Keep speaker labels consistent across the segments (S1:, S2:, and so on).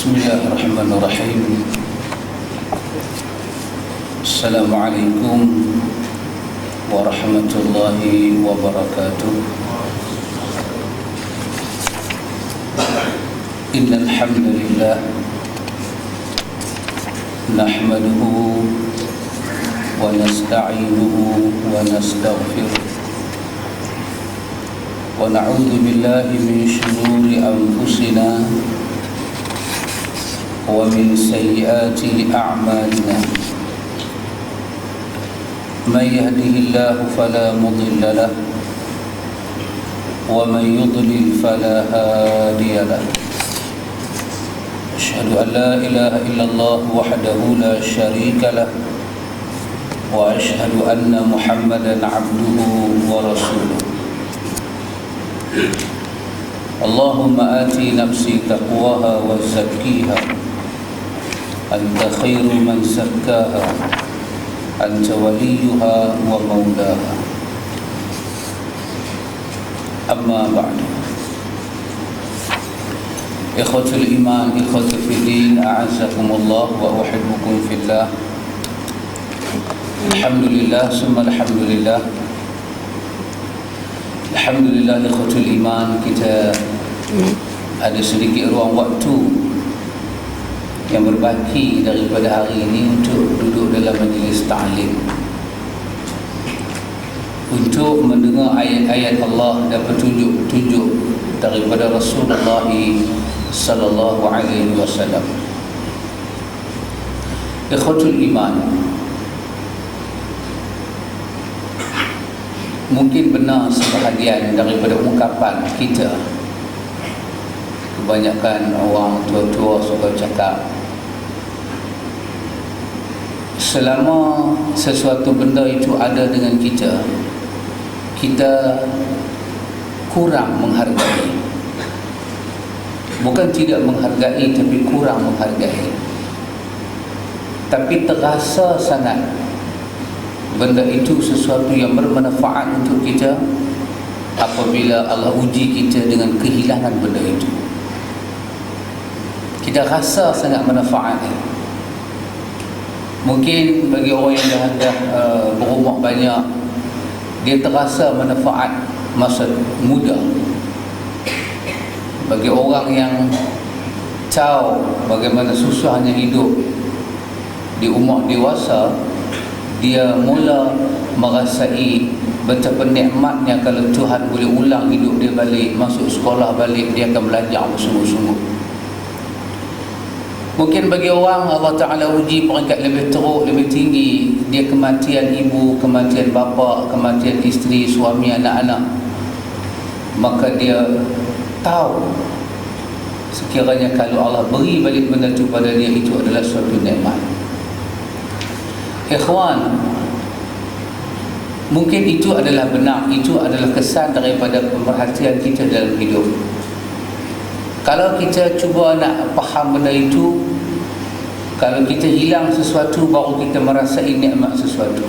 S1: Bismillahirrahmanirrahim. Assalamualaikum warahmatullahi wabarakatuh. Innal hamdalillah nahmaduhu wa nasta'inuhu wa nastaghfiruh wa na'udzu billahi min shururi anfusina wa min sayyiati a'malina. Man yahdihillahu fala mudilla lahu wa man yudlil fala hadiya lahu. Asyhadu an la ilaha illallah wahdahu la syarika lahu wa asyhadu anna Muhammadan 'abduhu wa rasuluh. Allahumma ati nafsi taqwaha wa zakkiha anta khairu man zakkaha anta waliyuha wa maulaha. Amma ba'du. Ikhwatul iman, ikhwatul fiddin, a'azzakumullah wa uhibbukum fillah. Alhamdulillah, summa alhamdulillah. Alhamdulillah ikhwatul iman, kita ada sedikit ruang waktu yang berbaki daripada hari ini untuk duduk dalam majlis ta'lim, untuk mendengar ayat-ayat Allah dan petunjuk-petunjuk daripada Rasulullah sallallahu alaihi wasallam. Ikhwatul iman, mungkin benar sebahagian daripada ungkapan kita. Kebanyakan orang tua-tua suka cakap, selama sesuatu benda itu ada dengan kita, kita kurang menghargai. Bukan tidak menghargai, tapi kurang menghargai. Tapi terasa sangat benda itu sesuatu yang bermanfaat untuk kita apabila Allah uji kita dengan kehilangan benda itu. Kita rasa sangat manfaatnya. Mungkin bagi orang yang dah berumur banyak, dia terasa manfaat masa muda. Bagi orang yang tahu bagaimana susahnya hidup di umur dewasa, dia mula merasai betapa nikmatnya kalau Tuhan boleh ulang hidup dia balik, masuk sekolah balik, dia akan belajar bersungguh-sungguh. Mungkin bagi orang Allah Ta'ala uji peringkat lebih teruk, lebih tinggi, dia kematian ibu, kematian bapa, kematian isteri, suami, anak-anak, maka dia tahu sekiranya kalau Allah beri balik benda itu pada dia, itu adalah suatu nikmat. Ikhwan, mungkin itu adalah benar, itu adalah kesan daripada pemerhatian kita dalam hidup. Kalau kita cuba nak faham benda itu, kalau kita hilang sesuatu baru kita merasai nikmat sesuatu.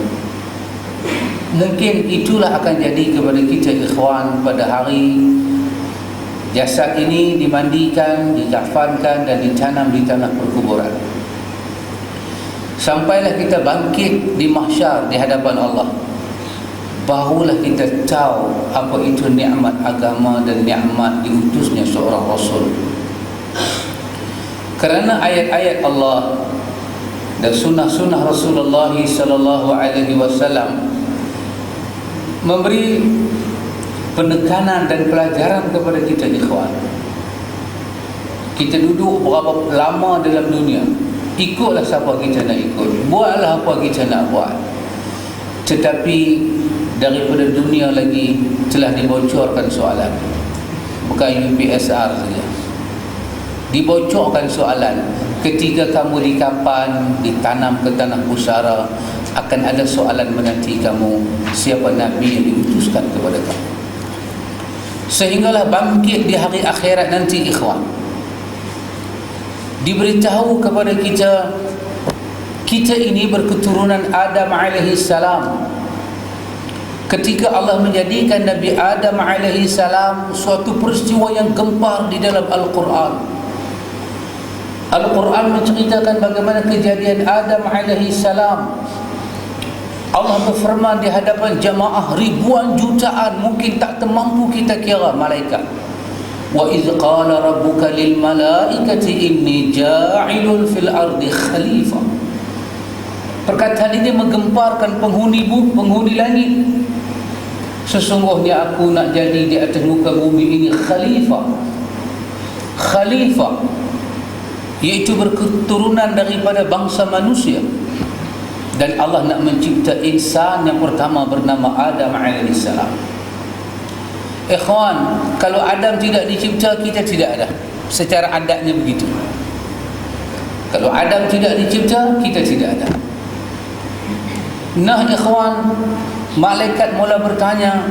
S1: Mungkin itulah akan jadi kepada kita ikhwan pada hari jasad ini dimandikan, dikafankan dan ditanam di tanah perkuburan. Sampailah kita bangkit di mahsyar di hadapan Allah, barulah kita tahu apa itu nikmat agama dan nikmat diutusnya seorang Rasul. Kerana ayat-ayat Allah dan sunnah-sunnah Rasulullah sallallahu alaihi wasallam memberi penekanan dan pelajaran kepada kita ikhwan. Kita duduk berapa lama dalam dunia, ikutlah siapa kita nak ikut, buatlah apa kita nak buat. Tetapi daripada dunia lagi telah dibocorkan soalan. Bukan UPSR saja, dibocorkan soalan. Ketika kamu dikapan, ditanam ke tanah pusara, akan ada soalan menanti kamu, siapa Nabi yang diutuskan kepada kamu. Sehinggalah bangkit di hari akhirat nanti ikhwan, diberitahu kepada kita, kita ini berketurunan Adam alaihi salam. Ketika Allah menjadikan Nabi Adam alaihi salam, suatu peristiwa yang gempar di dalam Al-Quran. Al-Quran menceritakan bagaimana kejadian Adam alaihi salam. Allah berfirman di hadapan jamaah ribuan jutaan, mungkin tak termampu kita kira malaikat. Wa idh qala rabbuka lil malaikati inni ja'ilun fil ardi khalifah. Perkataan ini menggemparkan penghuni langit. Sesungguhnya aku nak jadi di atas muka bumi ini khalifah. Khalifah iaitu berketurunan daripada bangsa manusia. Dan Allah nak mencipta insan yang pertama bernama Adam AS. Ikhwan, kalau Adam tidak dicipta, kita tidak ada. Secara adatnya begitu. Kalau Adam tidak dicipta, kita tidak ada. Nah ikhwan, malaikat mula bertanya,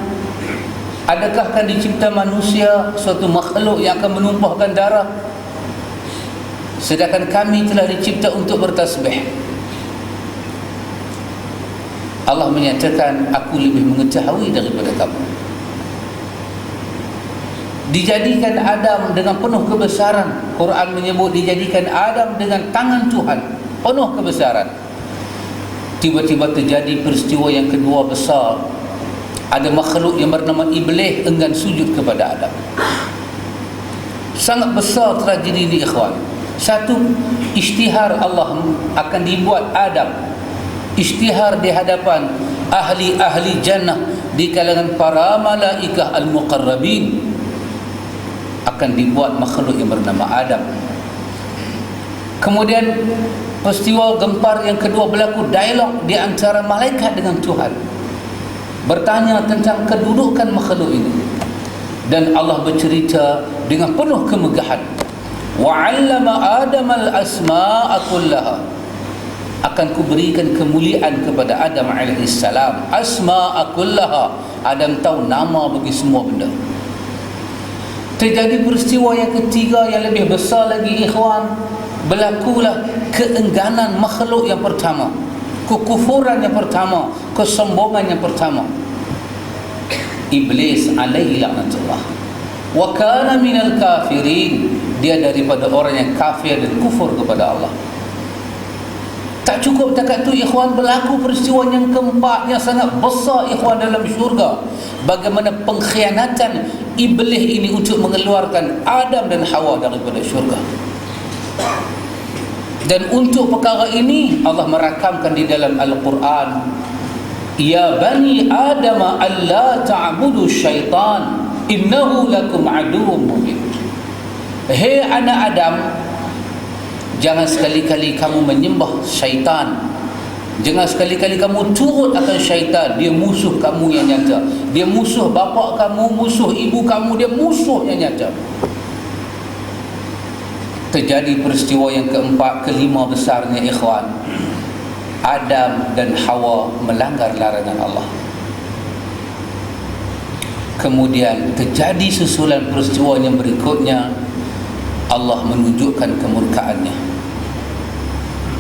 S1: adakah akan dicipta manusia suatu makhluk yang akan menumpahkan darah, sedangkan kami telah dicipta untuk bertasbih? Allah menyatakan, aku lebih mengetahui daripada kamu. Dijadikan Adam dengan penuh kebesaran. Quran menyebut dijadikan Adam dengan tangan Tuhan, penuh kebesaran. Tiba-tiba terjadi peristiwa yang kedua besar. Ada makhluk yang bernama Iblis enggan sujud kepada Adam. Sangat besar tragedi ini ikhwan. Satu, isytihar Allah akan dibuat Adam, isytihar di hadapan ahli-ahli jannah, di kalangan para malaikah al-muqarrabin, akan dibuat makhluk yang bernama Adam. Kemudian peristiwa gempar yang kedua berlaku, dialog di antara malaikat dengan Tuhan, bertanya tentang kedudukan makhluk ini. Dan Allah bercerita dengan penuh kemegahan, wa 'allama Adam al-asma'a kullaha, akan kuberikan kemuliaan kepada Adam AS. Asma'a kullaha, Adam tahu nama bagi semua benda. Terjadi peristiwa yang ketiga yang lebih besar lagi ikhwan. Berlakulah keengganan makhluk yang pertama, kekufuran yang pertama, kesombongan yang pertama. Iblis alaihi laknatullah wa kana minal kafirin, dia daripada orang yang kafir dan kufur kepada Allah. Tak cukup takat tu ikhwan, berlaku peristiwa yang keempat yang sangat besar ikhwan dalam syurga. Bagaimana pengkhianatan Iblis ini untuk mengeluarkan Adam dan Hawa daripada syurga. Dan untuk perkara ini Allah merakamkan di dalam Al-Quran, ya bani Adam alla ta'budu syaitan innahu lakum aduwwun mubin. Hei anak Adam, jangan sekali-kali kamu menyembah syaitan. Jangan sekali-kali kamu turut akan syaitan. Dia musuh kamu yang nyata. Dia musuh bapa kamu, musuh ibu kamu, dia musuh yang nyata. Terjadi peristiwa yang keempat, kelima besarnya ikhwan. Adam dan Hawa melanggar larangan Allah. Kemudian terjadi susulan peristiwa yang berikutnya, Allah menunjukkan kemurkaannya.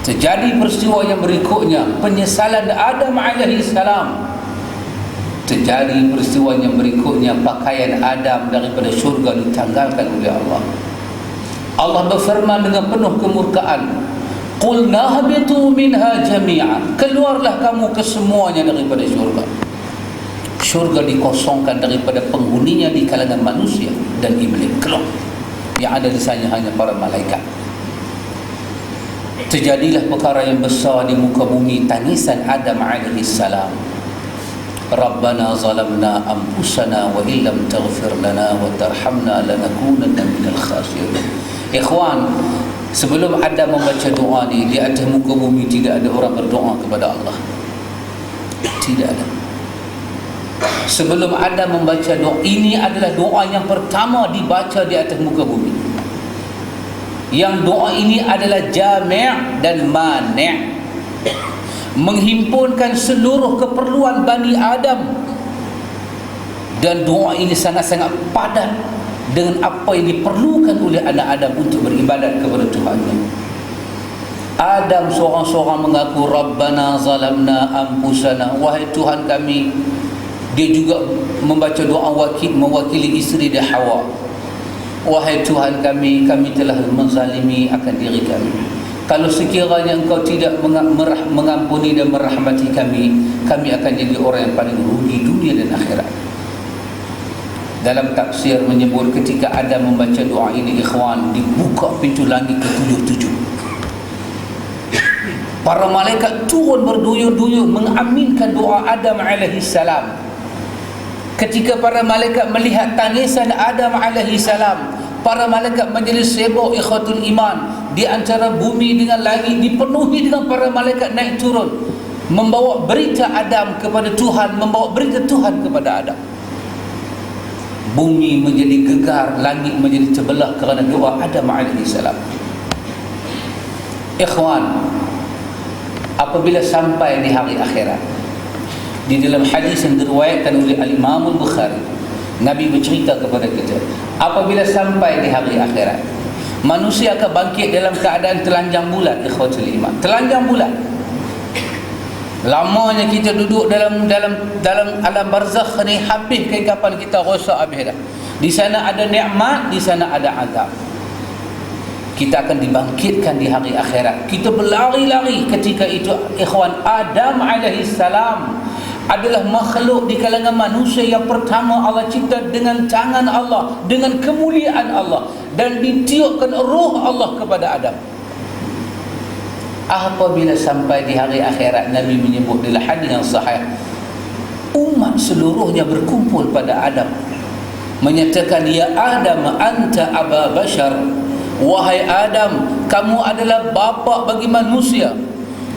S1: Terjadi peristiwa yang berikutnya, penyesalan Adam AS. Terjadi peristiwa yang berikutnya, pakaian Adam daripada syurga ditanggalkan oleh Allah. Allah berfirman dengan penuh kemurkaan, qulna habitu minha jami'a, keluarlah kamu kesemuanya daripada syurga. Syurga dikosongkan daripada penghuninya di kalangan manusia dan iblis. Keluar. Yang ada di sana hanya para malaikat. Terjadilah perkara yang besar di muka bumi, tangisan Adam AS. Rabbana zalamna anfusana wa illam taghfir lana wa tarhamna lanakunanna minal khasirin. Ikhwan, sebelum Adam membaca doa ni, di atas muka bumi tidak ada orang berdoa kepada Allah. Tidak ada. Sebelum Adam membaca doa ini, adalah doa yang pertama dibaca di atas muka bumi. Yang doa ini adalah jami' dan mani', menghimpunkan seluruh keperluan Bani Adam. Dan doa ini sangat-sangat padat dengan apa yang diperlukan oleh anak Adam untuk beribadat kepada Tuhannya. Adam seorang-seorang mengaku, Rabbana zalamna anfusana, wahai Tuhan kami. Dia juga membaca doa mewakili isteri dia Hawa. wahai Tuhan kami, kami telah menzalimi akan diri kami. Kalau sekiranya Engkau tidak mengampuni dan merahmati kami, kami akan jadi orang yang paling rugi dunia dan akhirat. Dalam tafsir menyebut ketika Adam membaca doa ini, ikhwan, dibuka pintu langit ke-7. Para malaikat turun berduyur-duyur mengaminkan doa Adam alaihi salam. Ketika para malaikat melihat tangisan Adam alaihi salam, para malaikat majlis sibuk ikhwatul iman, di antara bumi dengan langit dipenuhi dengan para malaikat naik turun membawa berita Adam kepada Tuhan, membawa berita Tuhan kepada Adam. Bumi menjadi gegar, langit menjadi terbelah kerana doa Adam alaihi salam. Ikhwan, apabila sampai di hari akhirat, di dalam hadis yang diriwayatkan oleh Al-Imam Al-Bukhari, Nabi bercerita kepada kita, apabila sampai di hari akhirat, manusia akan bangkit dalam keadaan telanjang bulat. Ikhwatul iman, telanjang bulat. Lamanya kita duduk dalam alam barzakh ni, habis kapan kita rosak habis dah. Di sana ada nikmat, di sana ada azab. Kita akan dibangkitkan di hari akhirat. Kita berlari-lari ketika itu, ikhwan. Adam alaihi salam adalah makhluk di kalangan manusia yang pertama Allah cipta dengan tangan Allah, dengan kemuliaan Allah, dan ditiupkan roh Allah kepada Adam. Apabila sampai di hari akhirat, Nabi menyebut dalam hadis yang sahih, umat seluruhnya berkumpul pada Adam, menyatakan, ya Adam anta aba bashar, wahai Adam, kamu adalah bapa bagi manusia.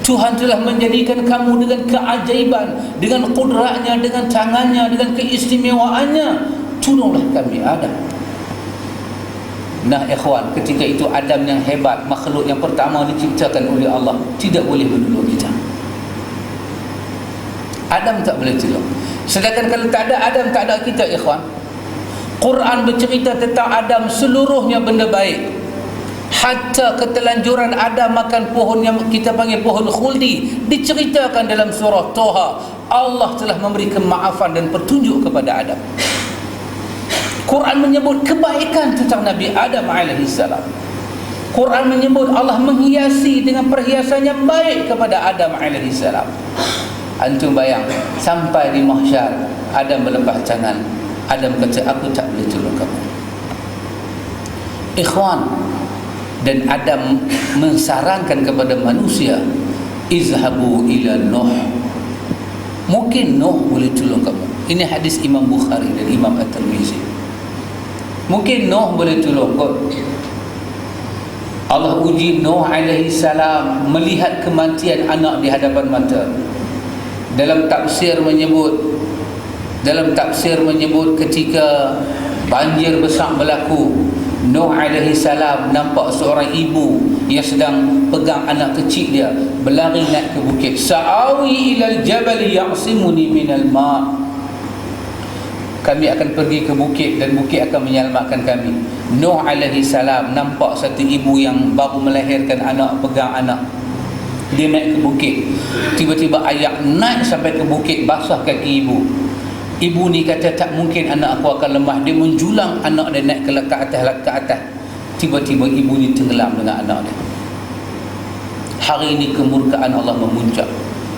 S1: Tuhan telah menjadikan kamu dengan keajaiban, dengan kudratnya, dengan tangannya, dengan keistimewaannya. Tolonglah kami Adam. Nah ikhwan, ketika itu Adam yang hebat, makhluk yang pertama diciptakan oleh Allah, tidak boleh menolong kita. Adam tak boleh tolong. Sedangkan kalau tak ada Adam, tak ada kita, ikhwan. Quran bercerita tentang Adam, seluruhnya benda baik. Hatta ketelanjuran Adam makan pohon yang kita panggil pohon khuldi, diceritakan dalam surah Toha. Allah telah memberi kemaafan dan petunjuk kepada Adam. Quran menyebut kebaikan tentang Nabi Adam alaihi salam. Quran menyebut Allah menghiasi dengan perhiasan yang baik kepada Adam alaihi salam. Antum bayang, sampai di mahsyar, Adam berlepas tangan. Adam kata, aku tak boleh tolong kamu. Ikhwan, dan Adam mensarankan kepada manusia, izhabu ila Nuh. Mungkin Nuh boleh tolong kamu. Ini hadis Imam Bukhari dan Imam At-Tirmizi. Mungkin Nuh boleh tolong kau. Allah uji Nuh alaihi salam melihat kematian anak di hadapan mata. Dalam tafsir menyebut ketika banjir besar berlaku, Nuh alaihi salam nampak seorang ibu yang sedang pegang anak kecil dia, berlari naik ke bukit. Sa'awi ilal jabal ya'simuni minal ma'. Kami akan pergi ke bukit dan bukit akan menyelamatkan kami. Nuh alaihi salam nampak satu ibu yang baru melahirkan anak, pegang anak. Dia naik ke bukit. Tiba-tiba ayah naik sampai ke bukit, basah kaki ibu. Ibu ni kata, tak mungkin anak aku akan lemah. Dia menjulang anak dia naik ke atas. Tiba-tiba ibu ni tenggelam dengan anak dia. Hari ini kemurkaan Allah memuncak.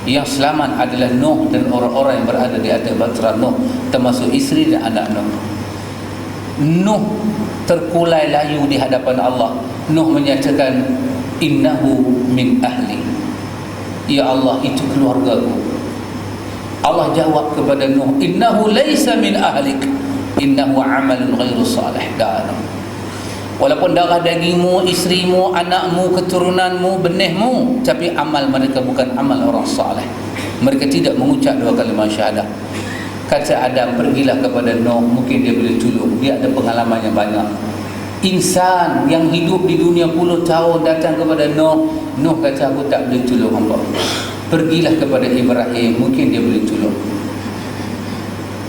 S1: Yang selamat adalah Nuh dan orang-orang yang berada di atas bahtera Nuh, termasuk isteri dan anak Nuh. Nuh terkulai layu di hadapan Allah. Nuh menyatakan, innahu min ahli. Ya Allah, itu keluargaku. Allah jawab kepada Nuh, innahu laysa min ahlik, innahu amalun ghairu salih. Walaupun darah dagingmu, isterimu, anakmu, keturunanmu, benihmu, tapi amal mereka bukan amal orang saleh. Mereka tidak mengucap dua kalimah syahadah. Kata Adam, pergilah kepada Nuh, mungkin dia boleh tolong. Dia ada pengalaman yang banyak. Insan yang hidup di dunia puluh tahun datang kepada Nuh. Nuh kata, aku tak boleh tolong hamba. Pergilah kepada Ibrahim, mungkin dia boleh tolong.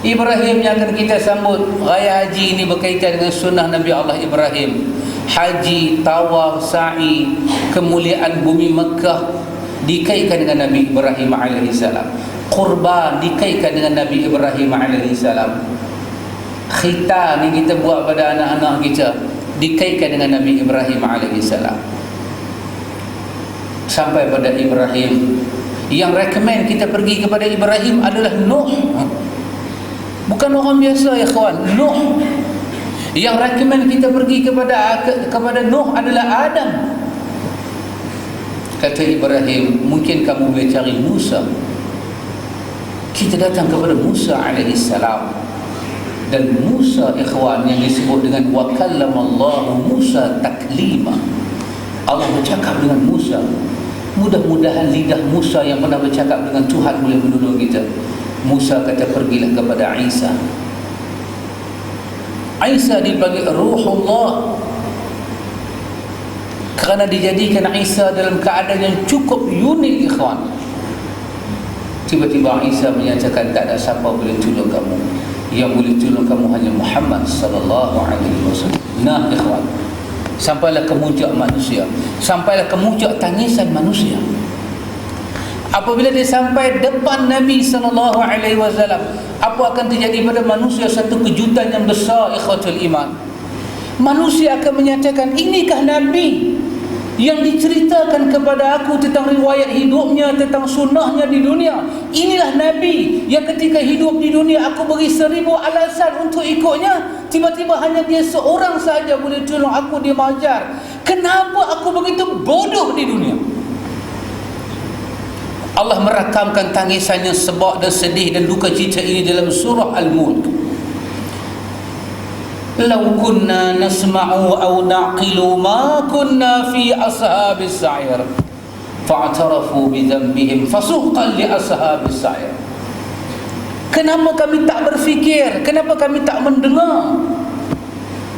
S1: Ibrahim yang akan kita sambut raya haji ini berkaitan dengan sunnah Nabi Allah Ibrahim. Haji, tawaf, sa'i, kemuliaan bumi Mekah dikaitkan dengan Nabi Ibrahim alaihi salam. Qurban dikaitkan dengan Nabi Ibrahim alaihi salam. Khitan yang kita buat pada anak-anak kita dikaitkan dengan Nabi Ibrahim alaihissalam. Sampai pada Ibrahim, yang recommend kita pergi kepada Ibrahim adalah Nuh. Bukan orang biasa ya kawan, Nuh. Yang recommend kita pergi kepada Nuh adalah Adam. Kata Ibrahim, mungkin kamu boleh cari Musa. Kita datang kepada Musa alaihissalam. Dan Musa ikhwan yang disebut dengan wa kallamallahu Musa taklima. Allah bercakap dengan Musa. Mudah-mudahan lidah Musa yang pernah bercakap dengan Tuhan boleh menolong kita. Musa kata pergilah kepada Isa. Isa dipanggil Ruhullah kerana dijadikan Isa dalam keadaan yang cukup unik ikhwan. Tiba-tiba Isa menyatakan tak ada siapa boleh tolong kamu. Yang boleh tolong kamu hanya Muhammad sallallahu alaihi wasallam. Nah ikhwan, sampailah ke muncak manusia, sampailah ke muncak tangisan manusia. Apabila dia sampai depan Nabi sallallahu alaihi wasallam, apa akan terjadi pada manusia? Satu kejutan yang besar ikhwatul iman. Manusia akan menyatakan, inikah Nabi yang diceritakan kepada aku tentang riwayat hidupnya, tentang sunnahnya di dunia? Inilah Nabi yang ketika hidup di dunia aku beri 1000 alasan untuk ikutnya. Tiba-tiba hanya dia seorang sahaja boleh tolong aku, dia mengajar. Kenapa aku begitu bodoh di dunia? Allah merakamkan tangisannya, sebab dan sedih dan duka cita ini dalam surah Al-Mulk. Law kunna nasma'u aw naqilu ma kunna fi ashabis sa'ir fa'tarafu bi dhanbihim fasuqan li ashabis sa'ir. Kenapa kami tak berfikir? Kenapa kami tak mendengar?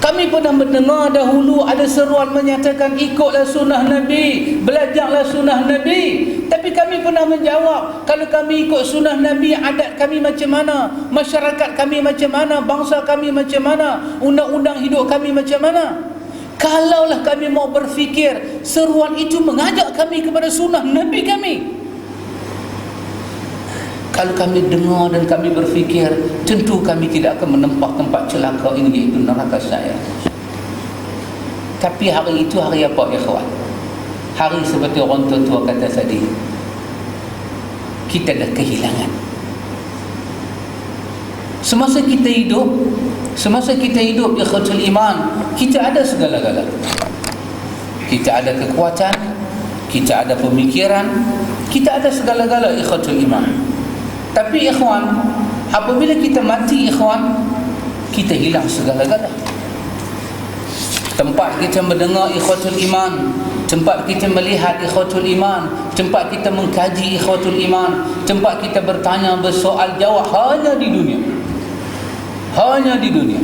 S1: Kami pernah mendengar dahulu ada seruan menyatakan ikutlah sunnah Nabi, belajarlah sunnah Nabi. Tapi kami pernah menjawab, kalau kami ikut sunnah Nabi, adat kami macam mana? Masyarakat kami macam mana? Bangsa kami macam mana? Undang-undang hidup kami macam mana? Kalaulah kami mau berfikir, seruan itu mengajak kami kepada sunnah Nabi kami. Kalau kami dengar dan kami berfikir, tentu kami tidak akan menempah tempat celaka ini, iaitu neraka saya. Tapi hari itu hari apa ikhwan? Hari seperti orang tua-tua kata tadi, kita dah kehilangan. Semasa kita hidup ikhwatul iman, kita ada segala-gala. Kita ada kekuatan, kita ada pemikiran, kita ada segala-gala ikhwatul iman. Tapi ikhwan, apabila kita mati ikhwan, kita hilang segala-gala. Tempat kita mendengar ikhwatul iman, tempat kita melihat ikhwatul iman, tempat kita mengkaji ikhwatul iman, tempat kita bertanya, bersoal jawab hanya di dunia. Hanya di dunia.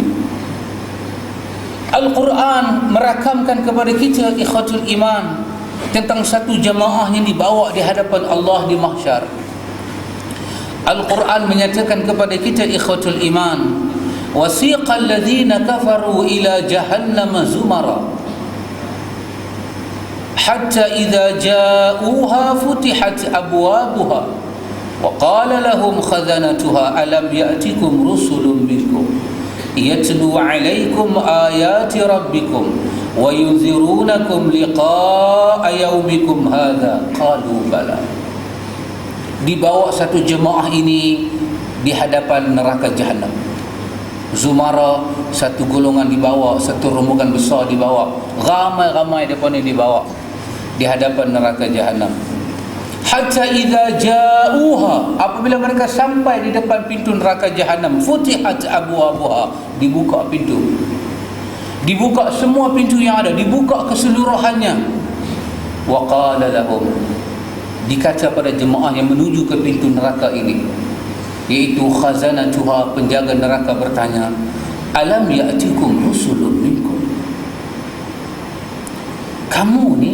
S1: Al-Quran merakamkan kepada kita ikhwatul iman tentang satu jamaah yang dibawa di hadapan Allah di mahsyar. Al-Quran menyatakan kepada kita ikhwatul iman, wasiqal ladzina kafaru ila jahannam zumara hatta idza ja'uha futihat abwabuha wa qala lahum khazanatuha alam ya'tikum rusulun minkum yatlu 'alaykum ayati rabbikum wa yunzirunakum liqa'a yawmikum hadha qalu bala. Dibawa satu jemaah ini di hadapan neraka Jahannam. Zumara, satu golongan dibawa, satu rombongan besar dibawa, ramai-ramai mereka ni dibawa di hadapan neraka Jahannam. Hatta idza ja'uha, apabila mereka sampai di depan pintu neraka Jahannam, futihat abwabuha, dibuka pintu. Dibuka semua pintu yang ada, dibuka keseluruhannya. Wa qala lahum, dikata pada jemaah yang menuju ke pintu neraka ini, iaitu khazanatuha, penjaga neraka, bertanya, alam ya'tikum rusulun minkum, kamu ni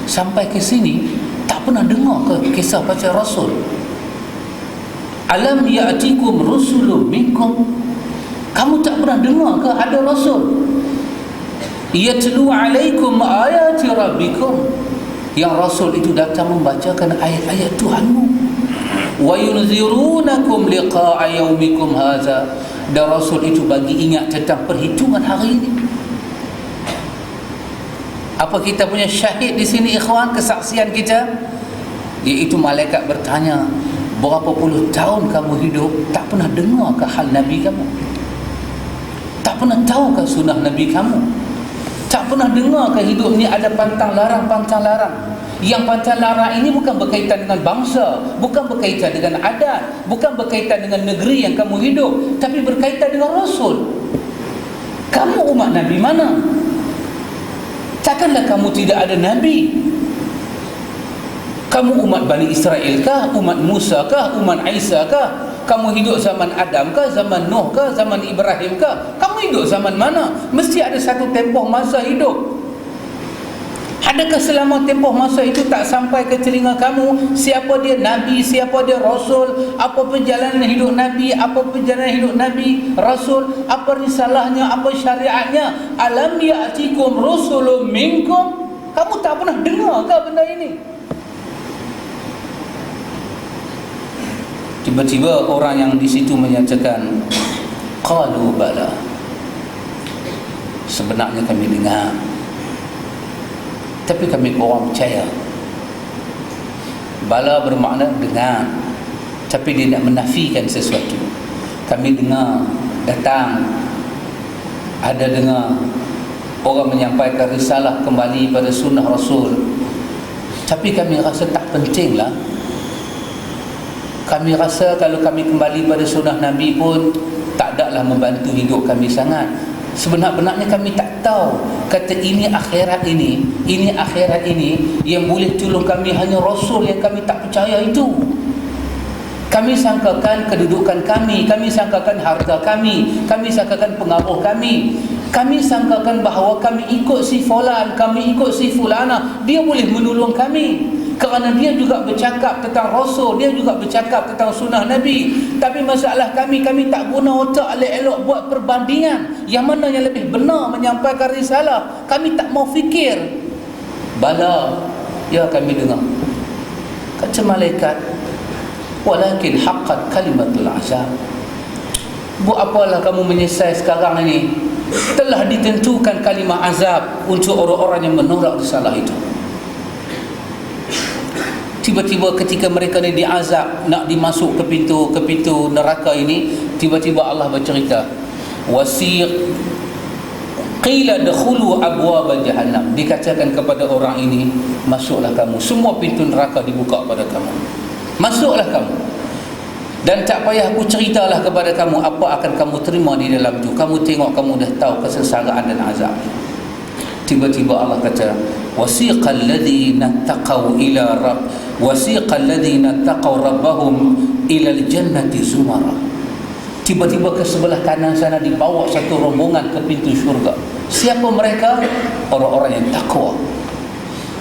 S1: sampai ke sini tak pernah dengar ke kisah pasal Rasul? Alam ya'tikum rusulun minkum, kamu tak pernah dengar ke ada Rasul? Yatlu alaikum ayati rabbikum, yang Rasul itu datang membacakan ayat-ayat Tuhanmu. Wa yunzirunakum liqa'a yaumikum hadza, dan Rasul itu bagi ingat tentang perhitungan hari ini. Apa kita punya syahid di sini ikhwan, kesaksian kita? Iaitu malaikat bertanya, berapa puluh tahun kamu hidup tak pernah dengar ke hal Nabi kamu, tak pernah tahu ke sunnah Nabi kamu, tak pernah dengar ke hidup ni ada pantang larang. Yang pantang larang ini bukan berkaitan dengan bangsa, bukan berkaitan dengan adat, bukan berkaitan dengan negeri yang kamu hidup, tapi berkaitan dengan Rasul. Kamu umat Nabi mana? Takkanlah kamu tidak ada Nabi? Kamu umat Bani Israel kah? Umat Musa kah? Umat Isa kah? Kamu hidup zaman Adam kah? Zaman Nuh kah? Zaman Ibrahim kah? Kamu hidup zaman mana? Mesti ada satu tempoh masa hidup. Adakah selama tempoh masa itu tak sampai ke telinga kamu siapa dia Nabi, siapa dia Rasul, apa perjalanan hidup Nabi, apa perjalanan hidup Nabi, Rasul, apa risalahnya, apa syariatnya? Alam ya'tikum rusulun minkum? Kamu tak pernah dengar ke benda ini? Tiba-tiba orang yang di situ menyatakan, qalu bala, sebenarnya kami dengar, tapi kami kurang percaya. Bala bermakna dengar, tapi dia nak menafikan sesuatu. Kami dengar, datang, ada dengar orang menyampaikan risalah kembali pada sunnah Rasul, tapi kami rasa tak pentinglah. Kami rasa kalau kami kembali pada sunnah Nabi pun tak adalah membantu hidup kami sangat. Sebenar-benarnya kami tak tahu kata ini akhirat ini yang boleh tolong kami hanya Rasul yang kami tak percaya itu. Kami sangkakan kedudukan kami sangkakan harta kami sangkakan pengaruh kami sangkakan bahawa kami ikut si fulan, kami ikut si fulana, dia boleh menolong kami. Kerana dia juga bercakap tentang Rasul, dia juga bercakap tentang sunnah Nabi. Tapi masalah kami tak guna otak elok-elok buat perbandingan yang mana yang lebih benar menyampaikan risalah. Kami tak mau fikir. Bala, ya kami dengar. Kata malaikat, walakin haqqat kalimatul azab. Buat apalah kamu menyesal sekarang ini? Telah ditentukan kalimah azab untuk orang-orang yang menolak risalah itu. Tiba-tiba ketika mereka ni diazab, nak dimasuk ke pintu neraka ini, tiba-tiba Allah bercerita, wasiq qila dakhulu abwaab jahannam, dikatakan kepada orang ini, masuklah kamu, semua pintu neraka dibuka pada kamu, masuklah kamu, dan tak payah aku ceritalah kepada kamu apa akan kamu terima di dalam itu. Kamu tengok, kamu dah tahu kesengsaraan dan azab. Tiba-tiba Allah kata, wasiqal ladzina taqaw rabbahum ila al-jannati zumara. Tiba-tiba ke sebelah kanan sana dibawa satu rombongan ke pintu syurga. Siapa mereka? Orang-orang yang takwa.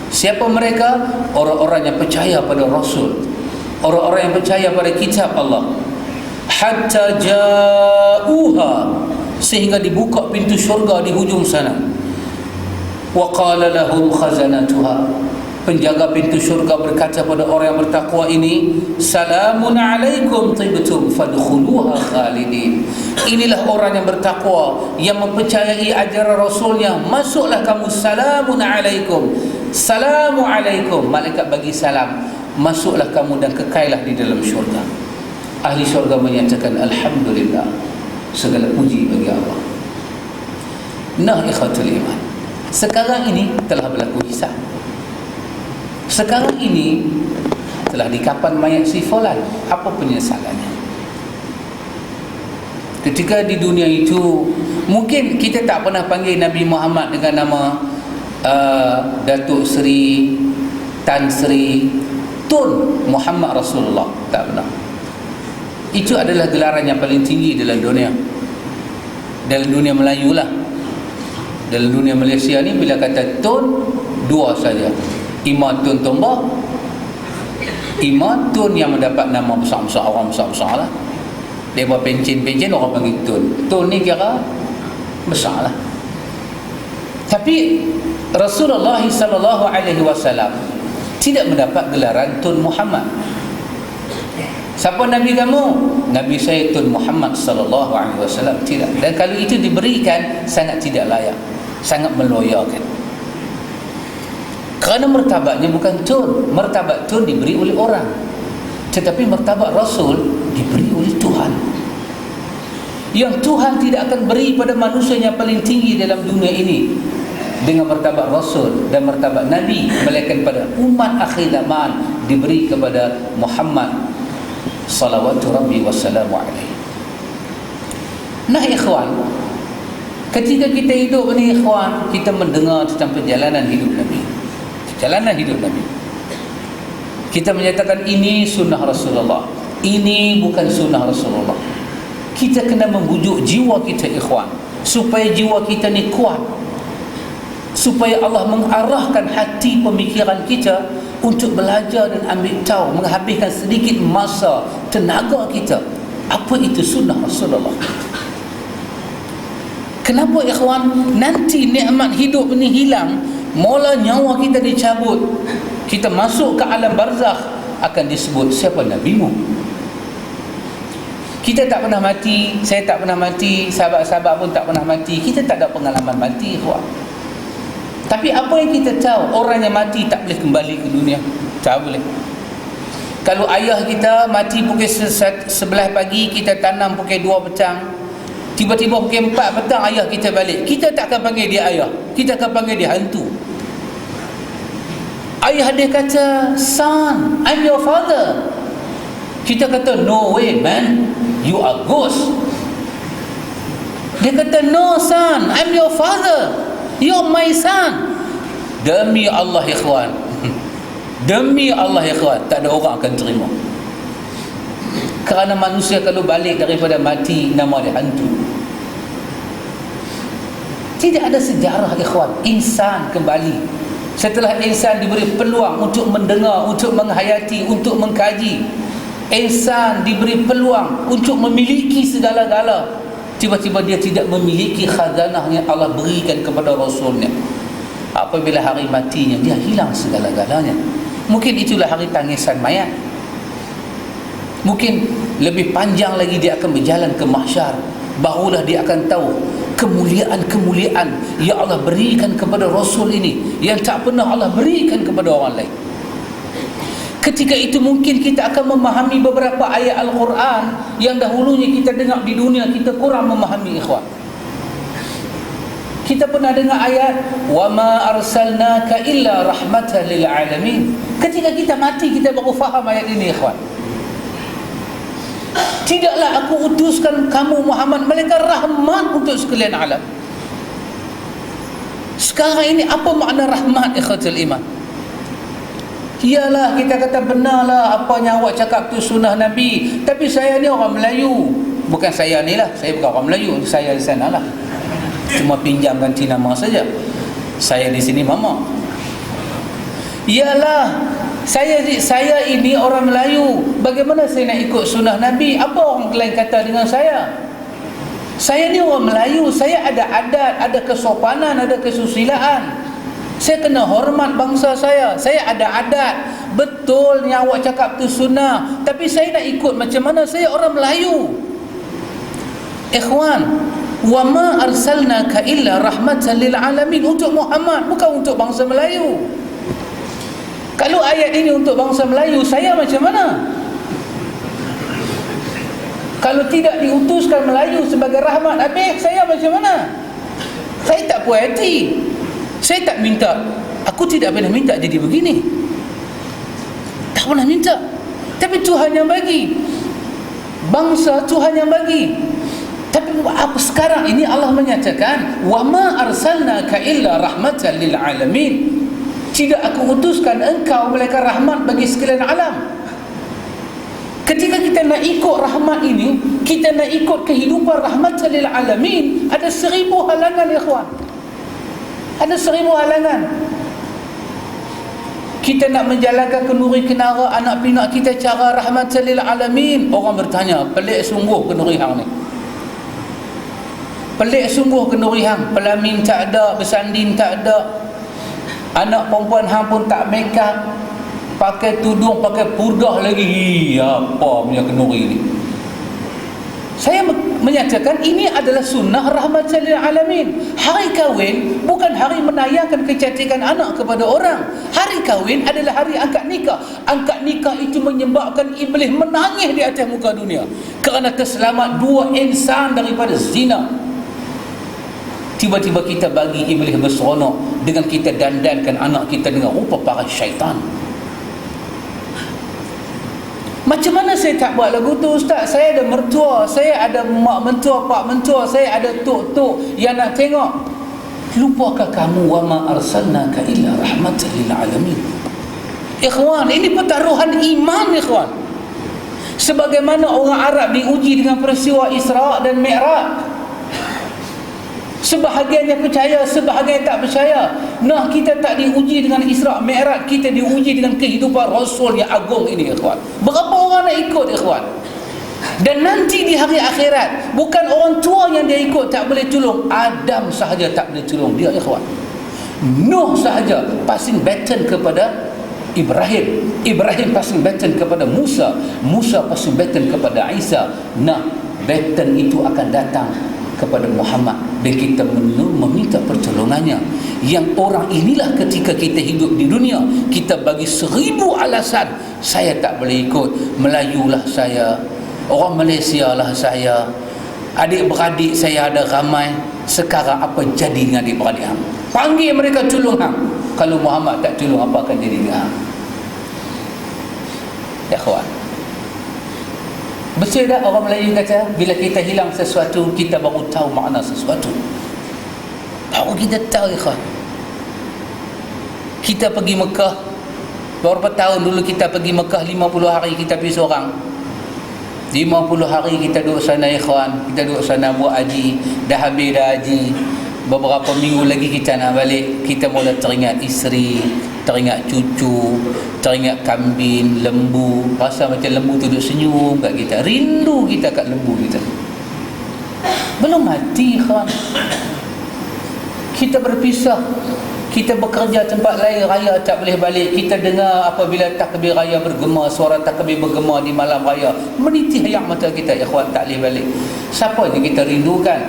S1: Siapa mereka? Orang-orang yang percaya pada Rasul, orang-orang yang percaya pada kitab Allah. Hatta ja'uha, sehingga dibuka pintu syurga di hujung sana. Wa qala lahum khazanatuha, penjaga pintu syurga berkata pada orang yang bertakwa ini, salamun alaikum tibtum fadkhuluha khalidin. Inilah orang yang bertakwa, yang mempercayai ajaran Rasulnya, masuklah kamu, salamun alaikum, salamu alaikum, malaikat bagi salam, masuklah kamu dan kekallah di dalam syurga. Ahli syurga menyatakan, alhamdulillah, segala puji bagi Allah. Nah ikhatul iman, sekarang ini telah berlaku hisab. Sekarang ini telah dikapan mayat si fulan. Apa penyesalannya? Ketika di dunia itu, mungkin kita tak pernah panggil Nabi Muhammad dengan nama Datuk Seri, Tan Sri, Tun Muhammad Rasulullah. Tak pernah. Itu adalah gelaran yang paling tinggi dalam dunia. Dalam dunia Melayu lah. Dalam dunia Malaysia ni, bila kata Tun, dua saja. Imam Tun Tombak, Imam Tun yang mendapat nama besar-besar, orang besar-besar lah. Dia buat pencen-pencen, orang panggil Tun. Tun ni kira besar lah. Tapi Rasulullah SAW tidak mendapat gelaran Tun Muhammad. Siapa Nabi kamu? Nabi saya Tun Muhammad sallallahu alaihi wasallam. Tidak. Dan kalau itu diberikan, sangat tidak layak, sangat meloyakan. Kerana martabatnya bukan Tun. Martabat Tun diberi oleh orang, tetapi martabat Rasul diberi oleh Tuhan. Yang Tuhan tidak akan beri pada manusia yang paling tinggi dalam dunia ini dengan martabat Rasul dan martabat Nabi, melainkan pada umat akhir zaman diberi kepada Muhammad salawatu rabbi wassalamu alaihi. Nah ikhwan, ketika kita hidup ni ikhwan, kita mendengar tentang perjalanan hidup Nabi. Perjalanan hidup Nabi. Kita menyatakan ini sunnah Rasulullah, ini bukan sunnah Rasulullah. Kita kena membujuk jiwa kita ikhwan, supaya jiwa kita ni kuat, supaya Allah mengarahkan hati pemikiran kita untuk belajar dan ambil tahu, menghabiskan sedikit masa, tenaga kita, apa itu sunnah Rasulullah. Kenapa ikhwan? Nanti nikmat hidup ini hilang, mula nyawa kita dicabut, kita masuk ke alam barzakh, akan disebut siapa nabimu. Kita tak pernah mati, saya tak pernah mati, sahabat-sahabat pun tak pernah mati, kita tak ada pengalaman mati ikhwan. Tapi apa yang kita tahu, orang yang mati tak boleh kembali ke dunia. Tak boleh. Kalau ayah kita mati pukul 11 pagi, kita tanam pukul 2 petang, tiba-tiba pukul 4 petang ayah kita balik, kita tak akan panggil dia ayah, kita akan panggil dia hantu. Ayah dia kata, son, I'm your father. Kita kata, no way man, you are ghost. Dia kata, no son, I'm your father, you're my son. Demi Allah ikhwan, demi Allah ikhwan, tak ada orang akan terima. Kerana manusia kalau balik daripada mati, nama dia hantu. Tidak ada sejarah ikhwan insan kembali setelah insan diberi peluang untuk mendengar, untuk menghayati, untuk mengkaji. Insan diberi peluang untuk memiliki segala-gala, tiba-tiba dia tidak memiliki khazanah yang Allah berikan kepada Rasulnya. Apabila hari matinya, dia hilang segala-galanya. Mungkin itulah hari tangisan mayat. Mungkin lebih panjang lagi dia akan berjalan ke mahsyar, barulah dia akan tahu kemuliaan-kemuliaan yang Allah berikan kepada Rasul ini, yang tak pernah Allah berikan kepada orang lain. Ketika itu mungkin kita akan memahami beberapa ayat Al-Quran yang dahulunya kita dengar di dunia, kita kurang memahami ikhwan. Kita pernah dengar ayat wa ma arsalnaka illa rahmatan lil alamin. Ketika kita mati, kita baru faham ayat ini ikhwan. Tidaklah aku utuskan kamu Muhammad melainkan rahmat untuk sekalian alam. Sekarang ini apa makna rahmat ikhwatul iman? Iyalah, kita kata benarlah apa yang awak cakap tu sunnah Nabi, tapi saya ni orang Melayu. Bukan saya ni lah, saya bukan orang Melayu, saya di sana lah, cuma pinjam ganti nama saja. Saya di sini mama. Iyalah, saya ini orang Melayu, bagaimana saya nak ikut sunnah Nabi? Apa orang lain kata dengan saya? Saya ni orang Melayu, saya ada adat, ada kesopanan, ada kesusilaan. Saya kena hormat bangsa saya ada adat. Betul yang awak cakap tu sunnah, tapi saya nak ikut macam mana? Saya orang Melayu. Ikhwan, wa ma arsalnaka illa rahmatan lil alamin, untuk Muhammad, bukan untuk bangsa Melayu. Kalau ayat ini untuk bangsa Melayu, saya macam mana? Kalau tidak diutuskan Melayu sebagai rahmat, habis saya macam mana? Saya tak puas hati. Saya tak minta, aku tidak pernah minta jadi begini, tak pernah minta. Tapi Tuhan yang bagi, bangsa Tuhan yang bagi. Tapi apa sekarang ini Allah menyatakan wa ma arsalnaka illa rahmatan lil alamin, tidak aku utuskan engkau melainkan rahmat bagi sekalian alam. Ketika kita nak ikut rahmat ini, kita nak ikut kehidupan rahmatan lil alamin, ada 1000 halangan ikhwan. Ada 1000 halangan. Kita nak menjalankan kenduri kenara anak pinak kita cara rahmatan lil alamin. Orang bertanya, pelik sungguh kenduri hang ni. Pelik sungguh kenduri hang. Pelamin tak ada, bersandin tak ada. Anak perempuan hang pun tak make up. pakai tudung, pakai purdah lagi. Apa punya kenuri ni? Saya menyatakan ini adalah sunnah rahmatan lil alamin. Hari kahwin bukan hari menayangkan kecantikan anak kepada orang. Hari kahwin adalah hari angkat nikah. Angkat nikah itu menyebabkan iblis menangis di atas muka dunia kerana terselamat dua insan daripada zina. Tiba-tiba kita bagi iblis berseronok dengan kita dandankan anak kita dengan rupa para syaitan. Macam mana saya tak buat lagu tu, Ustaz? Saya ada mertua, saya ada mak mentua, pak mentua, saya ada tok-tok yang nak tengok. Lupakah kamu wa ma arsalnaka illa rahmatan lil alamin? Ikhwan, ini pertaruhan iman, ikhwan. Sebagaimana orang Arab diuji dengan peristiwa Isra dan Mi'raj. Sebahagiannya percaya, sebahagian tak percaya. Nah, kita tak diuji dengan Isra' Mi'raj, kita diuji dengan kehidupan Rasul yang agung ini, ikhwan. Berapa orang nak ikut, ikhwan? Dan nanti di hari akhirat, bukan orang tua yang dia ikut tak boleh tolong, Adam sahaja tak boleh tolong dia, ikhwan. Nuh sahaja passing baton kepada Ibrahim, Ibrahim passing baton kepada Musa, Musa passing baton kepada Isa. Nah, baton itu akan datang kepada Muhammad dan kita meminta pertolongannya. Yang orang inilah ketika kita hidup di dunia, kita bagi 1000 alasan. Saya tak boleh ikut, Melayu lah saya, orang Malaysia lah saya, adik-beradik saya ada ramai. Sekarang apa jadi dengan adik-beradik hang? Panggil mereka tolong hang. Kalau Muhammad tak tolong, apa akan jadi dengan hang? Ya kawan, betul tak orang Melayu kata, bila kita hilang sesuatu, kita baru tahu makna sesuatu. Baru kita tahu, ikhwan. Kita pergi Mekah, beberapa tahun dulu kita pergi Mekah 50 hari kita pergi seorang. 50 hari kita duduk sana, ikhwan. Kita duduk sana buat haji. Dah habis dah haji, beberapa minggu lagi kita nak balik. Kita mula teringat isteri, teringat cucu, teringat kambing, lembu. Rasa macam lembu tu duduk senyum kat kita. Rindu kita kat lembu kita. Belum mati, kan? Kita berpisah, kita bekerja tempat lain, raya tak boleh balik. Kita dengar apabila takbir raya bergema, suara takbir bergema di malam raya, menitih air mata kita, ikhwan, tak boleh balik. Siapa yang kita rindukan?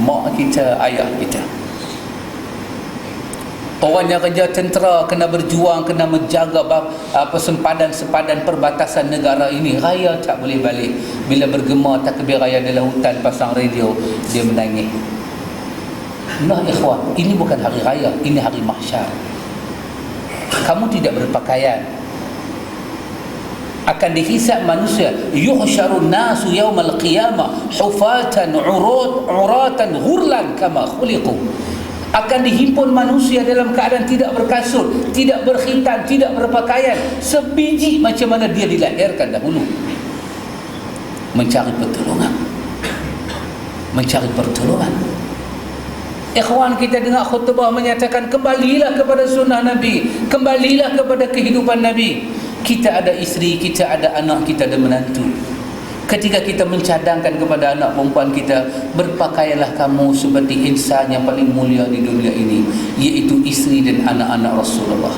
S1: Mak kita, ayah kita. Orang yang kerja tentera kena berjuang, kena menjaga sempadan-sempadan perbatasan negara ini. Raya tak boleh balik. Bila bergema takbir raya dalam hutan, pasang radio, dia menangis. Nah, ikhwan, ini bukan hari raya, ini hari mahsyar. Kamu tidak berpakaian, akan dihisab manusia. Yuhsyarun nasu yaumal qiyamah hufatan uratan ghurlan kama khuliqu. Akan dihimpun manusia dalam keadaan tidak berkasut, tidak berkhitan, tidak berpakaian, sebiji macam mana dia dilahirkan dahulu. Mencari pertolongan, mencari pertolongan. Ikhwan, kita dengar khutbah menyatakan kembalilah kepada sunnah Nabi, kembalilah kepada kehidupan Nabi. Kita ada isteri, kita ada anak, kita ada menantu. Ketika kita mencadangkan kepada anak perempuan kita, berpakaianlah kamu seperti insan yang paling mulia di dunia ini, iaitu isteri dan anak-anak Rasulullah.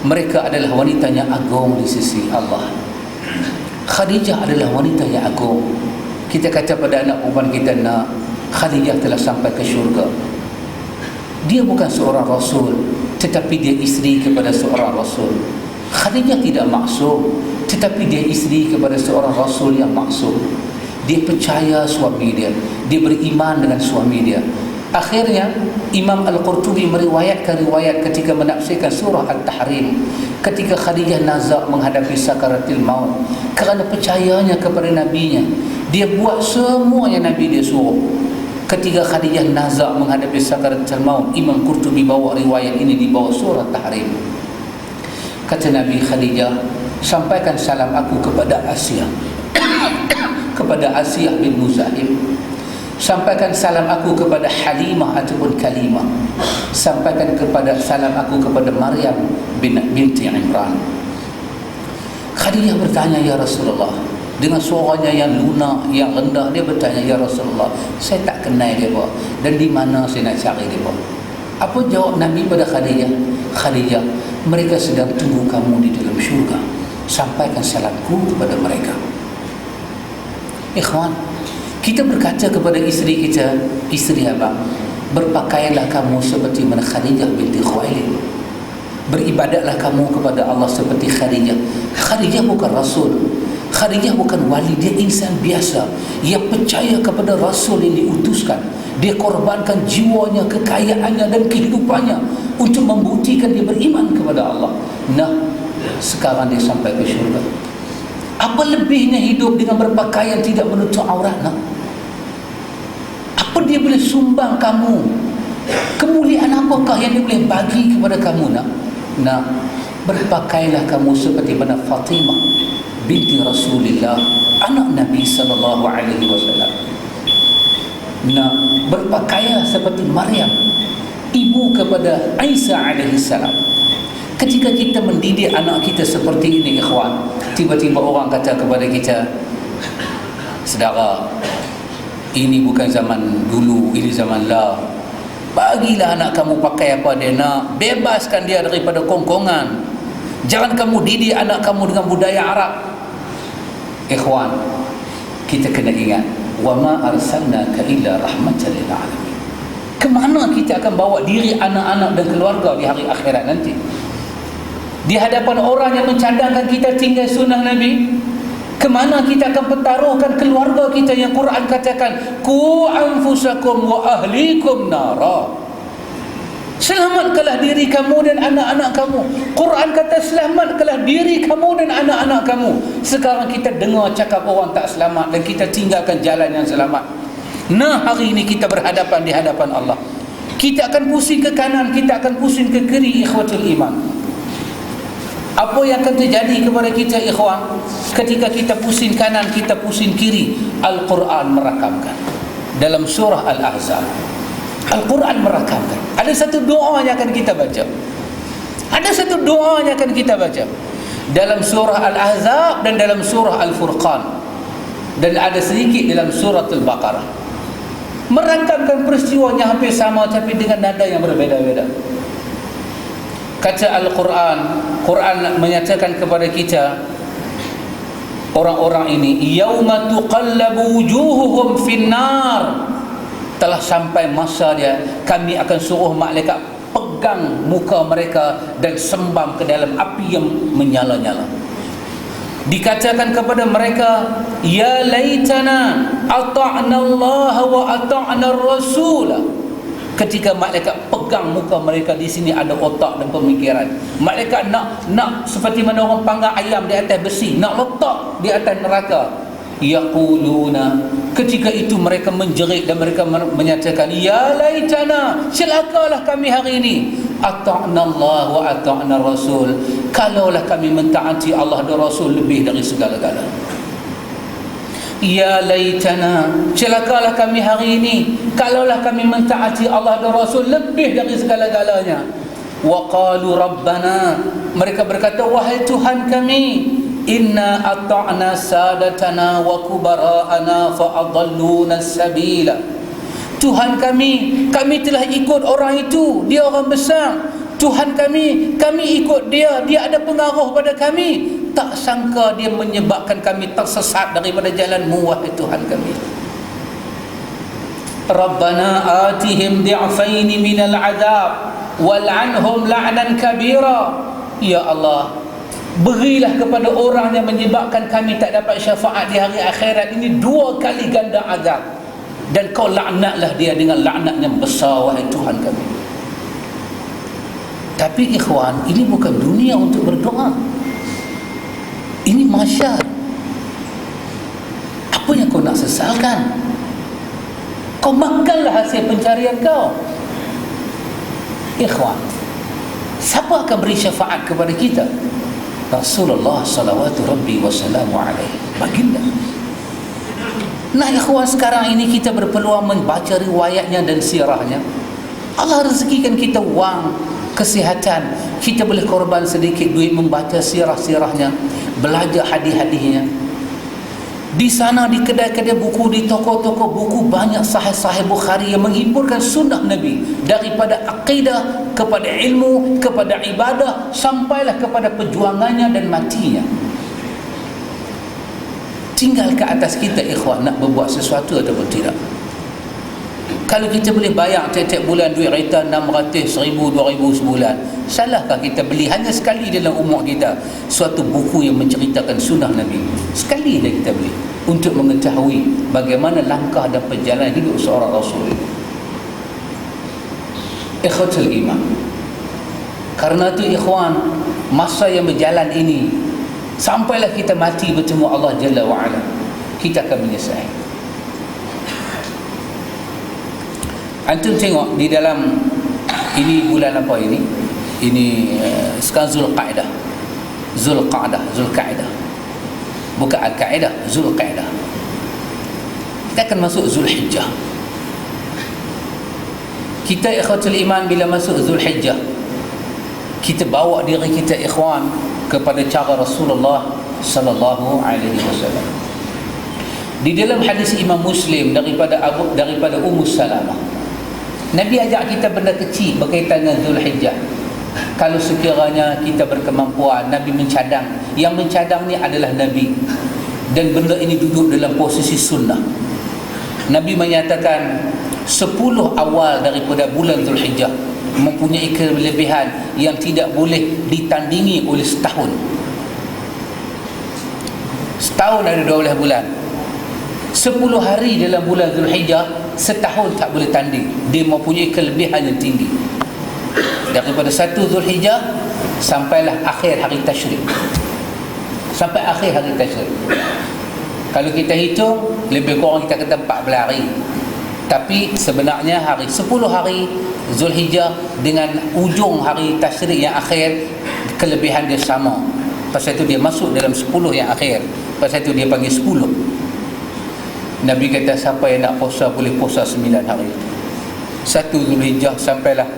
S1: Mereka adalah wanita yang agung di sisi Allah. Khadijah adalah wanita yang agung. Kita kata pada anak perempuan kita, nak, Khadijah telah sampai ke syurga. Dia bukan seorang Rasul, tetapi dia isteri kepada seorang Rasul. Khadijah tidak maksum, tetapi dia isteri kepada seorang Rasul yang maksum. Dia percaya suami dia, dia beriman dengan suami dia. Akhirnya Imam Al-Qurtubi meriwayatkan riwayat ketika menafsirkan surah At-Tahrim, ketika Khadijah nazak menghadapi sakaratil maut, kerana percayanya kepada nabinya, dia buat semua yang Nabi dia suruh. Ketika Khadijah nazak menghadapi sakaratul maut, Imam Qurtubi bawa riwayat ini di bawah surah Tahrim. Kata Nabi, Khadijah, sampaikan salam aku kepada Asiyah kepada Asiyah bin Muzahim. Sampaikan salam aku kepada Halimah ataupun Kalimah. Sampaikan kepada salam aku kepada Maryam binti Imran. Khadijah bertanya, ya Rasulullah, dengan suaranya yang lunak, yang rendah, dia bertanya, ya Rasulullah, saya tak kenal dia, Pak, dan di mana saya nak cari dia, Pak? Apa jawab Nabi pada Khadijah? Khadijah, mereka sedang tunggu kamu di dalam syurga. Sampaikan salamku kepada mereka. Ikhwan, kita berkata kepada isteri kita, isteri abang, berpakaianlah kamu seperti mana Khadijah binti Khuwailid. Beribadatlah kamu kepada Allah seperti Khadijah. Khadijah bukan Rasul, Khadijah bukan wali, dia insan biasa. Ia percaya kepada Rasul yang diutuskan. Dia korbankan jiwanya, kekayaannya dan kehidupannya untuk membuktikan dia beriman kepada Allah. Nah, sekarang dia sampai ke syurga. Apa lebihnya hidup dengan berpakaian tidak menutup aurat? Nah, apa dia boleh sumbang kamu? Kemuliaan apakah yang dia boleh bagi kepada kamu? Nah, berpakailah kamu seperti mana Fatimah binti Rasulullah, anak Nabi sallallahu alaihi wasallam. Nah, berpakaian seperti Maryam, ibu kepada Isa alaihi salam. Ketika kita mendidik anak kita seperti ini, ikhwan, tiba-tiba orang kata kepada kita, saudara, ini bukan zaman dulu, ini zaman lah. Bagilah anak kamu pakai apa dia nak, bebaskan dia daripada kongkongan. Jangan kamu didik anak kamu dengan budaya Arab. Ikhwan, kita kena ingat, wa ma arsalnaka illa rahmatan lil alamin. Kemana kita akan bawa diri anak-anak dan keluarga di hari akhirat nanti? Di hadapan orang yang mencadangkan kita tinggal sunnah Nabi, kemana kita akan pertaruhkan keluarga kita yang Quran katakan, ku anfusakum wa ahlikum nara. Selamatkanlah diri kamu dan anak-anak kamu. Quran kata selamatkanlah diri kamu dan anak-anak kamu. Sekarang kita dengar cakap orang tak selamat dan kita tinggalkan jalan yang selamat. Nah, hari ini kita berhadapan di hadapan Allah. Kita akan pusing ke kanan, kita akan pusing ke kiri, ikhwatul iman. Apa yang akan terjadi kepada kita, ikhwan, ketika kita pusing kanan, kita pusing kiri? Al-Quran merakamkan dalam surah Al-Ahzab. Al-Quran merakamkan. Ada satu doa yang akan kita baca. Ada satu doa yang akan kita baca dalam surah Al-Ahzab dan dalam surah Al-Furqan, dan ada sedikit dalam surah Al-Baqarah. Merakamkan peristiwa yang hampir sama tapi dengan nada yang berbeza-beza. Kata Al-Quran, Quran menyatakan kepada kita, orang-orang ini, yauma tuqallabu wujuhuhum finnar, telah sampai masa dia, kami akan suruh malaikat pegang muka mereka dan sembam ke dalam api yang menyala-nyala. Dikatakan kepada mereka, ya laitana ata'na Allah wa ata'na Rasul. Ketika malaikat pegang muka mereka, di sini ada otak dan pemikiran. Malaikat nak seperti mana orang panggang ayam di atas besi, nak letak di atas neraka. Yaquluna, ketika itu mereka menjerit dan mereka menyatakan, ya laitana, celakalah kami hari ini, ata'na Allah wa ata'na Rasul, kalaulah kami mentaati Allah dan Rasul lebih dari segala-galanya. Ya laitana, celakalah kami hari ini, kalaulah kami mentaati Allah dan Rasul lebih dari segala-galanya. Wa qalu rabbana, mereka berkata, wahai Tuhan kami, inna ata'na sadatana wa kubara'ana fa'adalluna sabila. Tuhan kami telah ikut orang itu, dia orang besar. Tuhan kami ikut dia ada pengaruh pada kami. Tak sangka dia menyebabkan kami tersesat daripada jalan-Mu, wahai Tuhan kami. Rabbana atihim di'afaini minal azab wal'anhum la'nan kabira. Ya Allah, berilah kepada orang yang menyebabkan kami tak dapat syafaat di hari akhirat ini 2 kali ganda azab, dan kau laknatlah dia dengan laknat yang besar, wahai Tuhan kami. Tapi ikhwan, ini bukan dunia untuk berdoa. Ini mahsyar. Apa yang kau nak sesalkan? Kau makanlah hasil pencarian kau. Ikhwan, siapa akan beri syafaat kepada kita? Rasulullah sallallahu rabbi wa salamu alaihi, baginda. Nah ikhwan, sekarang ini kita berpeluang membaca riwayatnya dan sirahnya. Allah rezekikan kita wang, kesihatan, kita boleh korban sedikit duit membaca sirah-sirahnya, belajar hadis-hadisnya. Di sana, di kedai-kedai buku, di toko-toko buku, banyak sahih-sahih Bukhari yang menghiburkan sunnah Nabi, daripada akidah kepada ilmu, kepada ibadah, sampailah kepada perjuangannya dan matinya. Tinggal ke atas kita, ikhwan, nak berbuat sesuatu ataupun tidak. Kalau kita boleh bayar tiap-tiap bulan duit kereta 600, 1000, 2000 sebulan, salahkah kita beli hanya sekali dalam umur kita suatu buku yang menceritakan sunnah Nabi? Sekali dah kita beli, untuk mengetahui bagaimana langkah dan perjalanan hidup seorang Rasul. Ikhwatul iman, karena itu ikhwan, masa yang berjalan ini, sampailah kita mati bertemu Allah Jalla wa'ala, kita akan menyesal. Antum tengok di dalam ini bulan apa ini? Ini sekarang Zulqa'dah. Bukan Al-Qa'idah, Zulqa'dah. Kita akan masuk Zulhijjah. Kita ikhwatul iman, bila masuk Zulhijjah, kita bawa diri kita ikhwan kepada cara Rasulullah sallallahu alaihi wasallam. Di dalam hadis Imam Muslim daripada Ummu Salamah, Nabi ajak kita benda kecil berkaitan dengan Zulhijjah. Kalau sekiranya kita berkemampuan, Nabi mencadang. Yang mencadang ni adalah Nabi, dan benda ini duduk dalam posisi sunnah. Nabi menyatakan 10 awal daripada bulan Zulhijjah mempunyai kelebihan yang tidak boleh ditandingi oleh setahun. Setahun ada 12 bulan. 10 hari dalam bulan Zulhijjah, setahun tak boleh tanding. Dia mempunyai kelebihan yang tinggi. Daripada 1 Zulhijjah sampailah akhir hari tasyrik. Sampai akhir hari tasyrik, kalau kita hitung, lebih kurang kita kata 14 hari. Tapi sebenarnya 10 hari Zulhijjah dengan ujung hari tasyrik yang akhir, kelebihan dia sama. Pasal itu dia masuk dalam 10 yang akhir. Pasal itu dia panggil 10. Nabi kata siapa yang nak puasa boleh puasa 9 hari. 1 Zulhijjah sampailah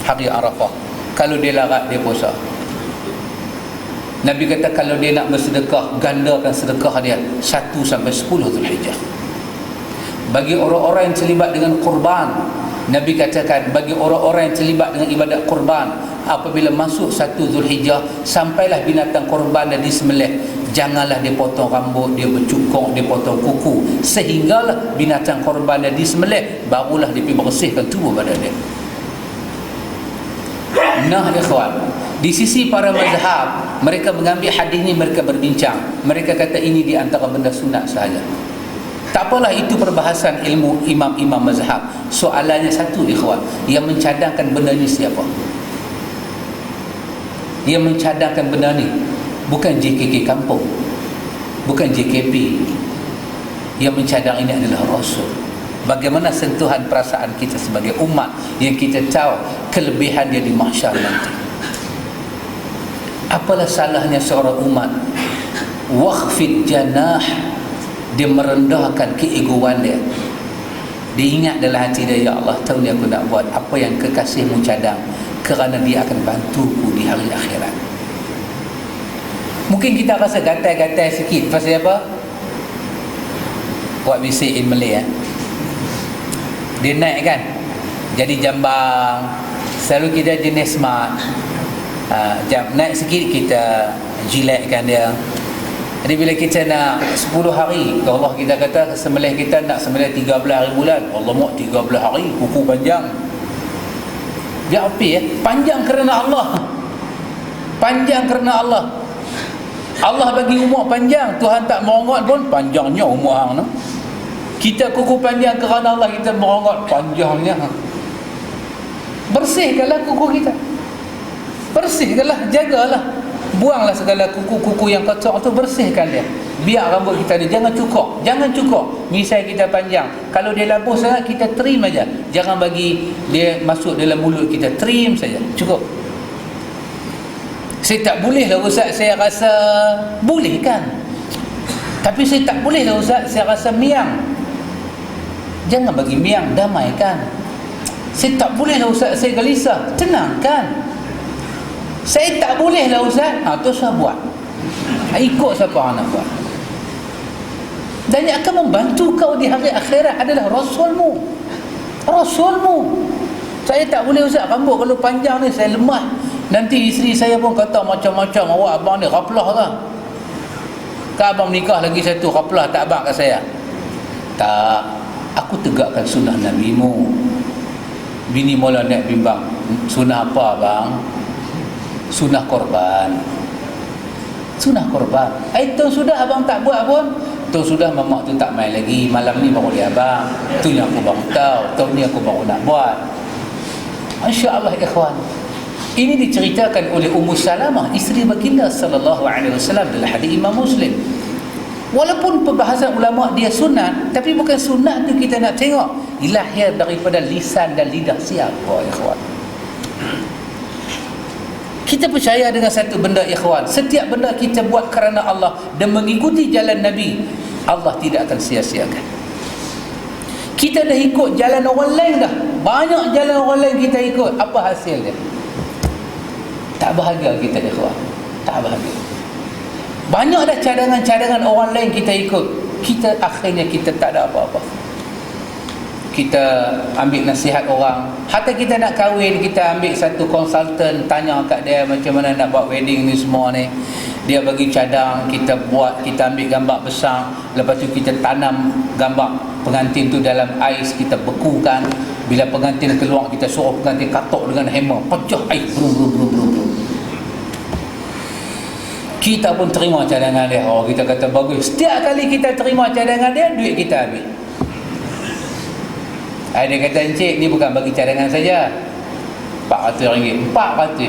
S1: hari Arafah. Kalau dia larat, dia puasa. Nabi kata kalau dia nak bersedekah, gandakan sedekah dia 1 sampai 10 Zulhijjah. Bagi orang-orang yang terlibat dengan kurban, Nabi katakan bagi orang-orang yang terlibat dengan ibadat kurban, apabila masuk 1 Zulhijjah, sampailah binatang kurban dan disembelih, janganlah dia potong rambut, dia bercukong, dia potong kuku, sehinggalah binatang korban dan disembelih, barulah dia pergi bersihkan tubuh badan dia. Nah ikhwan, di sisi para mazhab, mereka mengambil hadis ini, mereka berbincang, mereka kata ini di antara benda sunat sahaja. Tak apalah, itu perbahasan ilmu imam-imam mazhab. Soalannya satu ikhwan, yang mencadangkan benda ni siapa? Yang mencadangkan benda ni bukan JKK kampung, bukan JKP. Yang mencadang ini adalah Rasul. Bagaimana sentuhan perasaan kita sebagai umat yang kita tahu kelebihan dia di mahsyar nanti. Apalah salahnya seorang umat wakhfid janah, dia merendahkan keegoan dia. Dia ingat dalam hati dia, ya Allah, tahu ni aku nak buat apa yang kekasihmu cadang, kerana dia akan bantuku di hari akhirat. Mungkin kita rasa gatal-gatal sikit. Pasal apa? What we say in Malay, dia naik kan, jadi jambang. Selalu kita jenis smart, naik sikit kita jilatkan dia. Jadi bila kita nak 10 hari, Allah kita kata sembelih, kita nak sembelih 13 hari bulan, Allah mau 13 hari, kuku panjang. Dia apa panjang kerana Allah. Panjang kerana Allah. Allah bagi umur panjang, Tuhan tak merongot pun panjangnya umur hang tu. Kita kuku panjang kerana Allah, kita merongot panjangnya. Bersihkanlah kuku kita. Bersihkanlah, jagalah. Buanglah segala kuku-kuku yang kotor tu, bersihkan dia. Biar rambut kita dia jangan cukur. Jangan cukur. Misal kita panjang, kalau dia labuh sangat, kita trim aja. Jangan bagi dia masuk dalam mulut kita. Trim saja, cukup. Saya tak boleh lah Ustaz, saya rasa boleh kan, tapi saya tak boleh lah Ustaz, saya rasa miang. Jangan bagi miang, damaikan. Saya tak boleh lah Ustaz, saya gelisah, tenangkan. Saya tak boleh lah Ustaz, tu saya buat. Ikut siapa nak buat. Dan yang akan membantu kau di hari akhirat adalah Rasulmu. Saya tak boleh Ustaz, rambut kalau panjang ni saya lemah. Nanti isteri saya pun kata macam-macam, awak abang ni ghaflah lah. Kan abang menikah lagi satu, ghaflah tak abang kat saya. Tak, aku tegakkan sunnah Nabi-Mu. Bini mula nak bimbang, sunnah apa abang? Sunnah korban. Itu sudah abang tak buat pun. Tu sudah mamak tu tak main lagi. Malam ni baru dia abang. Tu yang aku baru tahu. Tahun ni aku baru nak buat. Masya Allah ikhwan. Ini diceritakan oleh Ummu Salamah, isteri baginda sallallahu alaihi wasallam dalam hadis Imam Muslim. Walaupun perbahasan ulama dia sunat, tapi bukan sunat tu kita nak tengok lahir daripada lisan dan lidah siapa ikhwan. Kita percaya dengan satu benda ikhwan, setiap benda kita buat kerana Allah dan mengikuti jalan Nabi, Allah tidak akan sia-siakan. Kita dah ikut jalan orang lain dah, banyak jalan orang lain kita ikut, apa hasil dia? Tak bahagia kita ikhwan, tak bahagia. Banyak dah cadangan-cadangan orang lain kita ikut, kita akhirnya kita tak ada apa-apa. Kita ambil nasihat orang, hatta kita nak kahwin, kita ambil satu konsultan, tanya kat dia macam mana nak buat wedding ni semua ni. Dia bagi cadang, kita buat, kita ambil gambar besar, lepas tu kita tanam gambar pengantin tu dalam ais, kita bekukan. Bila pengantin keluar, kita suruh pengantin katok dengan hammer, pecah ais, brum. Kita pun terima cadangan dia. Oh, kita kata bagus. Setiap kali kita terima cadangan dia, duit kita habis. Dia kata, encik, ni bukan bagi cadangan saja, RM400. 400.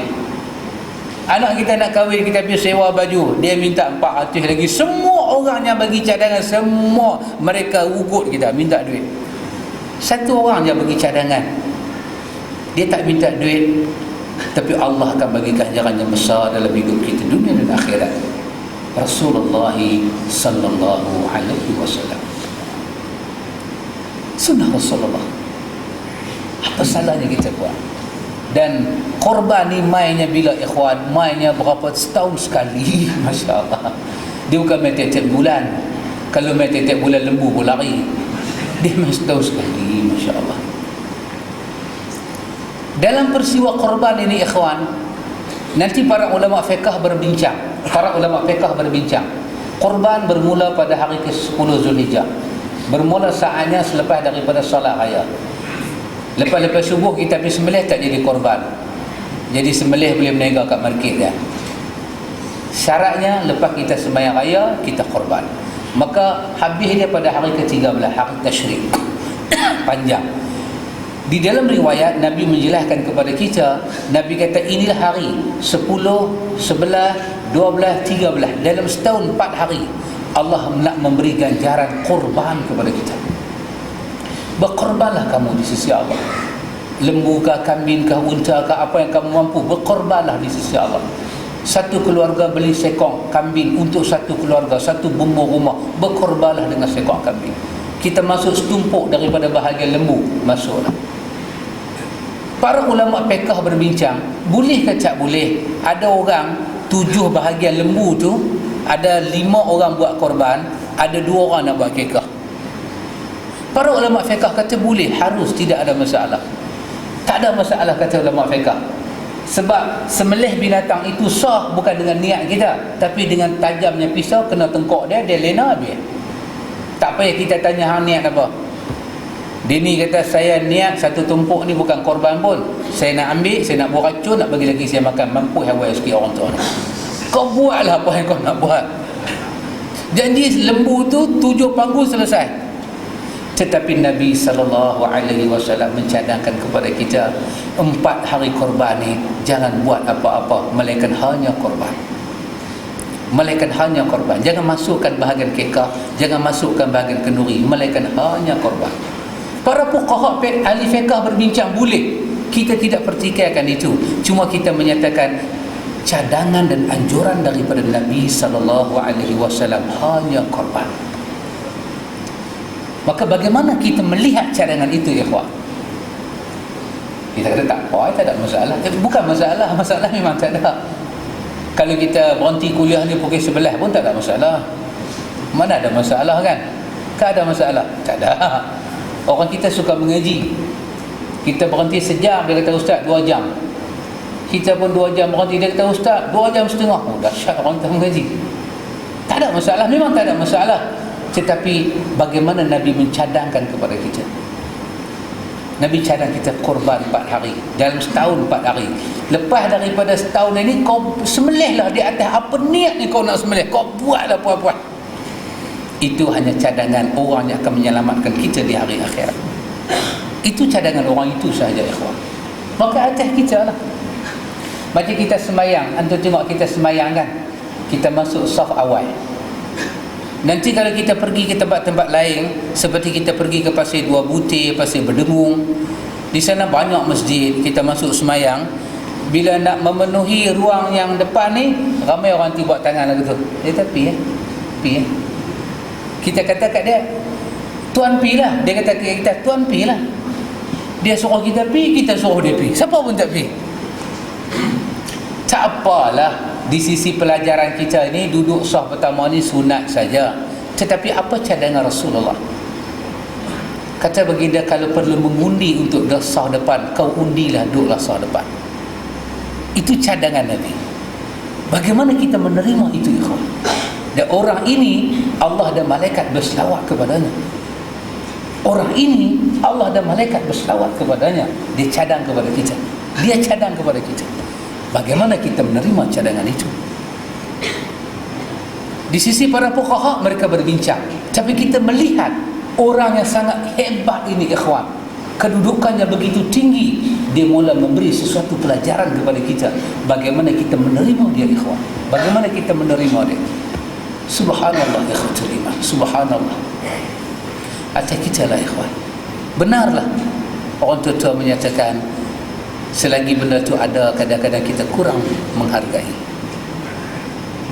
S1: Anak kita nak kahwin, kita pergi sewa baju, dia minta 400 lagi. Semua orang yang bagi cadangan, semua mereka ugut kita, minta duit. Satu orang yang bagi cadangan, dia tak minta duit, tapi Allah akan bagi ganjaran yang besar dalam hidup kita dunia dan akhirat. Rasulullah sallallahu alaihi wasallam, sunnah Rasulullah. Apa salahnya kita buat? Dan korban ni mainnya bila ikhwan, mainnya berapa setahun sekali. Masya Allah. Dia bukan main tiap-tiap bulan. Kalau main tiap-tiap bulan, lembu pun lari. Dia main setahun sekali. Masya Allah. Dalam peristiwa korban ini ikhwan, nanti para ulama fiqh berbincang. Korban bermula pada hari ke-10 Zulhijjah. Bermula saatnya selepas daripada salat raya. Lepas subuh kita pergi sembelih, tak jadi korban. Jadi sembelih boleh berniaga kat market dia. Syaratnya lepas kita sembahyang raya, kita korban. Maka habis dia pada hari ke-13, hari Tasyrik. Panjang. Di dalam riwayat Nabi menjelaskan kepada kita, Nabi kata inilah hari 10, 11, 12, 13. Dalam setahun 4 hari Allah nak memberi ganjaran korban kepada kita. Berkorbanlah kamu di sisi Allah. Lembu kah, kambing kah, unta kah, apa yang kamu mampu, berkorbanlah di sisi Allah. Satu keluarga beli sekong kambing untuk satu keluarga, satu bumbu rumah, berkorbanlah dengan sekong kambing. Kita masuk setumpuk daripada bahagian lembu, masuklah. Para ulama fiqh berbincang, boleh ke tak boleh? Ada orang 7 bahagian lembu tu, ada 5 orang buat korban, ada 2 orang nak buat kekah. Para ulama fiqh kata boleh, harus, tidak ada masalah. Tak ada masalah kata ulama fiqh. Sebab semelih binatang itu sah bukan dengan niat kita, tapi dengan tajamnya pisau kena tengkok dia, dia lena habis. Tak payah kita tanya hang niat apa. Dia ni kata saya niat satu tumpuk ni bukan korban pun, saya nak ambil, saya nak buat racun, nak bagi lagi saya makan, mampu hawa sikit orang tua ni. Kau buatlah apa yang kau nak buat. Janji lembu tu 7 panggung selesai. Tetapi Nabi SAW mencadangkan kepada kita 4 hari korban ni jangan buat apa-apa melainkan hanya korban. Jangan masukkan bahagian kekah, jangan masukkan bahagian kenduri, melainkan hanya korban. Para fuqaha ahli fiqh berbincang boleh. Kita tidak pertikaikan itu. Cuma kita menyatakan cadangan dan anjuran daripada Nabi SAW hanya korban. Maka bagaimana kita melihat cadangan itu ikhwan? Kita kata tak apa, tak ada masalah. Bukan masalah, masalah memang tak ada. Kalau kita berhenti kuliah ni pukul 11 pun tak ada masalah. Mana ada masalah kan? Tak ada masalah. Tak ada. Orang kita suka mengaji. Kita berhenti sejam, dia kata ustaz 2 jam. Kita pun 2 jam berhenti, dia kata ustaz 2 jam setengah. Oh, dahsyat orang tak mengaji. Tak ada masalah, memang tak ada masalah. Tetapi bagaimana Nabi mencadangkan kepada kita? Nabi cadang kita korban 4 hari. Dalam setahun 4 hari. Lepas daripada setahun ini, kau sembelihlah di atas apa niat ni kau nak sembelih. Kau buatlah puas-puas. Itu hanya cadangan orang yang akan menyelamatkan kita di hari akhirat. Itu cadangan orang itu sahaja, ikhwan. Maka atas kita lah. Macam kita sembahyang, antum tengok kita sembahyang kan, kita masuk saf awal. Nanti kalau kita pergi ke tempat-tempat lain, seperti kita pergi ke Pasir Dua Butir, Pasir Berdengung, di sana banyak masjid, kita masuk sembahyang. Bila nak memenuhi ruang yang depan ni, ramai orang tu buat tangan lagu tu. Tapi pi. Kita kata kat dia, tuan pi lah. Dia kata kat kita, tuan pi lah. Dia suruh kita pi, kita suruh dia pi. Siapa pun tak pi. Tak apalah, di sisi pelajaran kita ini, duduk saf pertama ni sunat saja. Tetapi apa cadangan Rasulullah? Kata baginda, kalau perlu mengundi untuk saf depan, kau undilah, duduklah saf depan. Itu cadangan Nabi. Bagaimana kita menerima itu, ikhwan? Dan orang ini, Allah dan malaikat berselawat kepadanya. Orang ini, Allah dan malaikat berselawat kepadanya. Dia cadang kepada kita. Dia cadang kepada kita. Bagaimana kita menerima cadangan itu? Di sisi para fuqaha, mereka berbincang. Tapi kita melihat orang yang sangat hebat ini, ikhwan, kedudukannya begitu tinggi, dia mula memberi sesuatu pelajaran kepada kita. Bagaimana kita menerima dia, ikhwan? Bagaimana kita menerima dia? Subhanallah, ikhwatul iman. Subhanallah. Atas kita lah, ikhwan. Benarlah orang tua-tua menyatakan, selagi benda tu ada, kadang-kadang kita kurang menghargai.